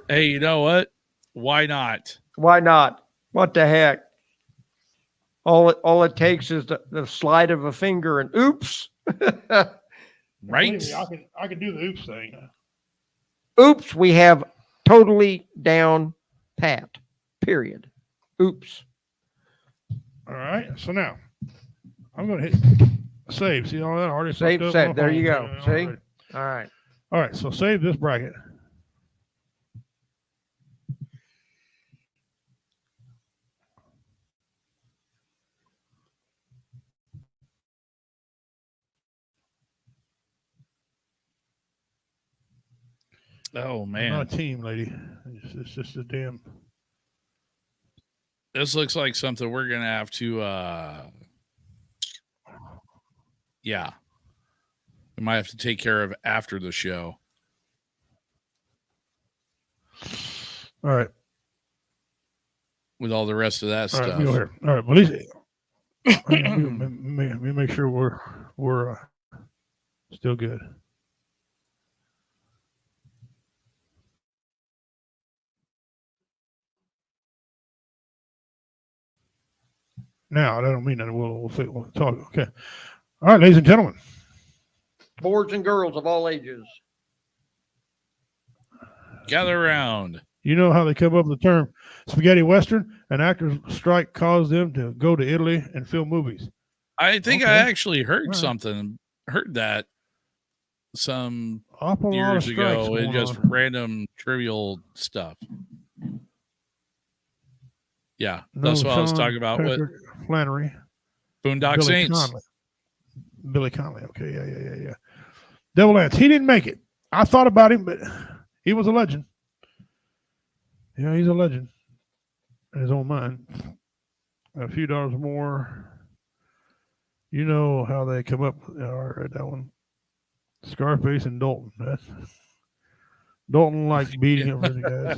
Hey, you know what? Why not? Why not? What the heck? All it takes is the slide of a finger and oops. Right? I can do the oops thing. Oops, we have totally down pat. Period. Oops. All right. So now I'm going to hit save. See all that? I already Save. There you go. See? All right. All right. So save this bracket. Oh I'm man, not a team, lady. It's just a damn. This looks like something we're gonna have to. Yeah, we might have to take care of after the show. All right. With all the rest of that All right, stuff. go here. All right, but at least let me make sure we're still good. Now, I don't mean that. We'll talk. Okay. All right, ladies and gentlemen. Boys and girls of all ages. Gather around. You know how they come up with the term spaghetti western? An actors' strike caused them to go to Italy and film movies. I think Okay. I actually heard All right. something. Heard that some Awful lot of years strikes ago in going just on. random trivial stuff. Yeah, No, that's what I was Sean talking about with Patrick Flannery. Boondock Billy Saints. Connolly. Billy Connolly. Okay, yeah. Devil Dance. He didn't make it. I thought about him, but he was a legend. Yeah, he's a legend in his own mind. A few dollars more. You know how they come up. All right, that one. Scarface and Dalton. Dalton likes beating up the guys.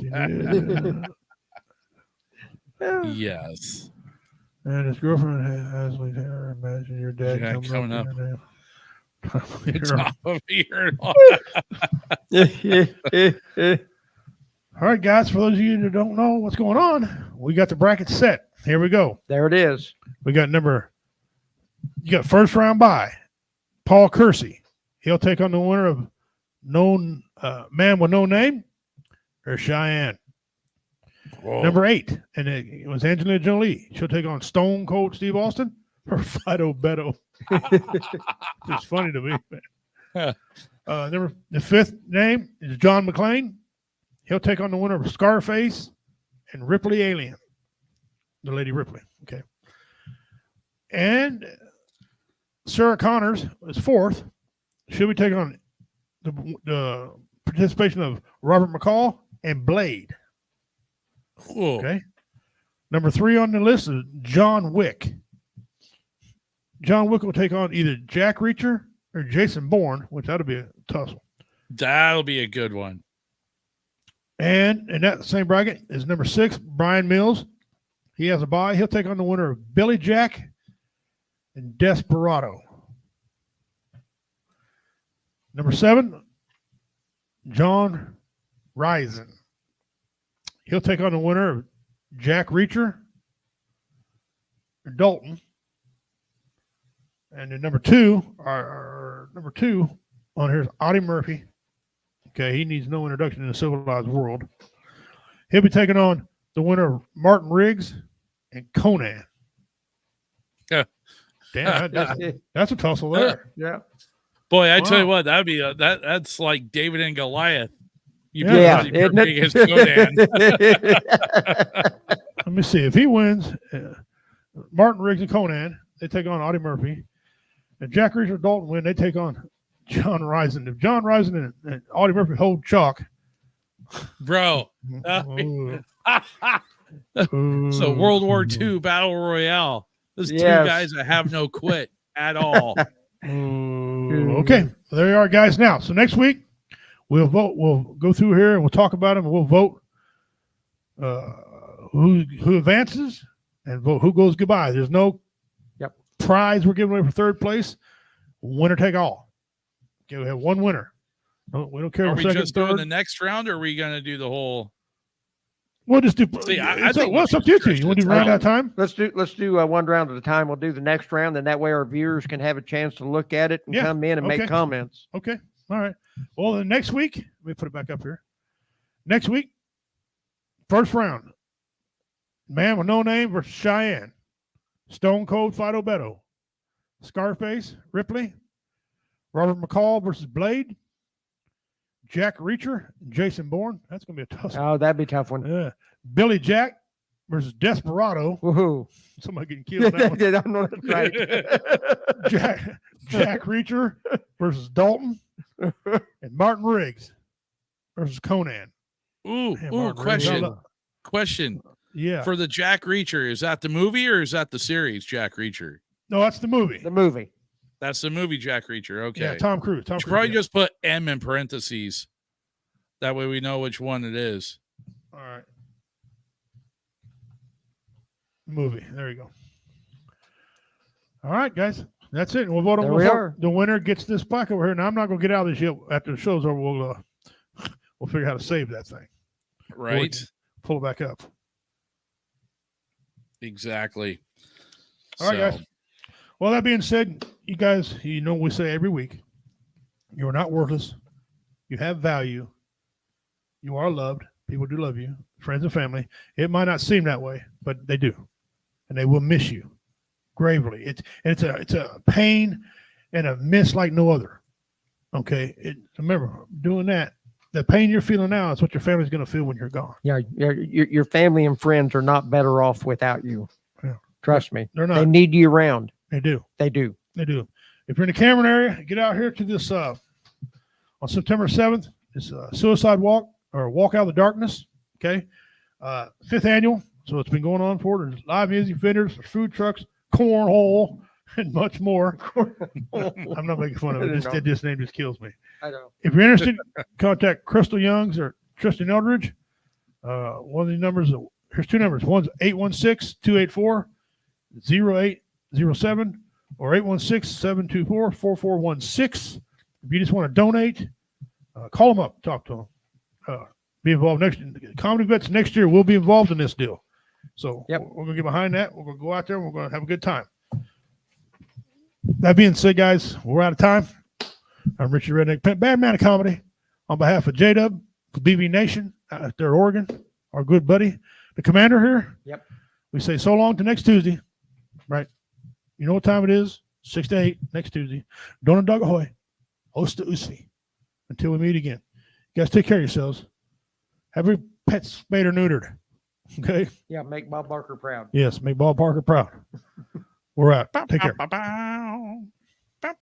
Yeah. Yes. And his girlfriend has hair. Imagine your dad Yeah, coming up. here. Top of your All right, guys, for those of you that don't know what's going on, we got the bracket set. Here we go. There it is. We got you got first round bye, Paul Kersey. He'll take on the winner of Man with No Name or Cheyenne. Whoa. Number 8, and it was Angelina Jolie. She'll take on Stone Cold Steve Austin or Fido Beto. It's funny to me. The 5th name is John McClane. He'll take on the winner of Scarface and Ripley Alien. The Lady Ripley. Okay. And Sarah Connors is fourth. She'll be taking on the participation of Robert McCall and Blade. Cool. Okay. Number 3 on the list is John Wick. John Wick will take on either Jack Reacher or Jason Bourne, which that'll be a tussle. That'll be a good one. And in that same bracket is number 6, Brian Mills. He has a bye. He'll take on the winner of Billy Jack and Desperado. Number 7, John Risen. He'll take on the winner of Jack Reacher or Dalton. And then number 2 on here is Audie Murphy. Okay, he needs no introduction in the civilized world. He'll be taking on the winner of Martin Riggs and Conan. Yeah. Damn, that's a tussle there. Yeah. Boy, I tell you Wow. what, that'd be that's like David and Goliath. You Yeah, pretty isn't big it? as Conan. Let me see. If he wins, Martin Riggs and Conan, they take on Audie Murphy. And Jack Reacher and Dalton win, they take on John Risen. If John Risen and Audie Murphy hold chalk, Bro. ooh, So World War II Battle Royale. There's two Yes. guys that have no quit at all. okay, well, there you are, guys. Now, so next week we'll vote. We'll go through here and we'll talk about them. And we'll vote who advances and vote who goes goodbye. There's no prize we're giving away for third place. Winner take all. Okay, we have one winner. No, we don't care. Are if we second, just doing third. the next round, or are we going to do the whole? We'll just do. See, I it's think what's up to you two? You want to do round at a time? Let's do one round at a time. We'll do the next round, and that way our viewers can have a chance to look at it and Yeah, come in and okay. make comments. Okay. All right. Well, then next week, let me put it back up here. Next week, first round, Man with No Name versus Cheyenne. Stone Cold Fido Beto. Scarface, Ripley. Robert McCall versus Blade. Jack Reacher, Jason Bourne. That's going to be a tough one. Oh, that'd be a tough one. Yeah. Billy Jack versus Desperado. Woohoo. Somebody getting killed. That one. Yeah, I know that's right. Jack Reacher versus Dalton. And Martin Riggs versus Conan. Ooh, Man, ooh, Martin Riggs, I question. love- Question. Yeah. For the Jack Reacher, is that the movie or is that the series Jack Reacher? No, that's the movie. The movie. That's the movie Jack Reacher. Okay. Yeah, Tom Cruise. You should probably just put M in parentheses. That way we know which one it is. All right. Movie. There you go. All right, guys. That's it. We'll vote on There we are. the winner gets this plaque over here. Now I'm not gonna get out of this yet. After the show's over, we'll figure out how to save that thing. Right. Pull it back up. Exactly. All right, guys. Well, that being said, you guys, you know we say every week, you are not worthless. You have value. You are loved. People do love you, friends and family. It might not seem that way, but they do, and they will miss you gravely. It's a pain and a miss like no other. Okay, remember doing that. The pain you're feeling now is what your family's going to feel when you're gone. Yeah, your family and friends are not better off without you. Yeah. Trust me. They're not. They need you around. They do. They do. They do. If you're in the Cameron area, get out here to this on September 7th. It's a suicide walk or walk out of the darkness. Okay. 5th annual. So it's been going on for it. There's live music vendors, there's food trucks, cornhole, and much more. I'm not making fun of it. This name just kills me. I know. If you're interested, contact Crystal Youngs or Tristan Eldridge. One of the numbers, here's two numbers. One's 816-284-0807 or 816-724-4416. If you just want to donate, call them up, talk to them. Be involved next. Comedy Vets next year will be involved in this deal. So we're going to get behind that. We're going to go out there and we're going to have a good time. That being said, guys, we're out of time. I'm Richie Redneck, Bad Man of Comedy. On behalf of J-Dub, BB Nation out there in Oregon, our good buddy, the commander here. Yep. We say so long to next Tuesday. Right. You know what time it is? 6 to 8 next Tuesday. Dona Dog Ahoy. Osta Usfi. Until we meet again. You guys take care of yourselves. Have your pets spayed or neutered. Okay. Yeah, make Bob Barker proud. Yes, make Bob Parker proud. We're out. Take care. Bow, bow, bow.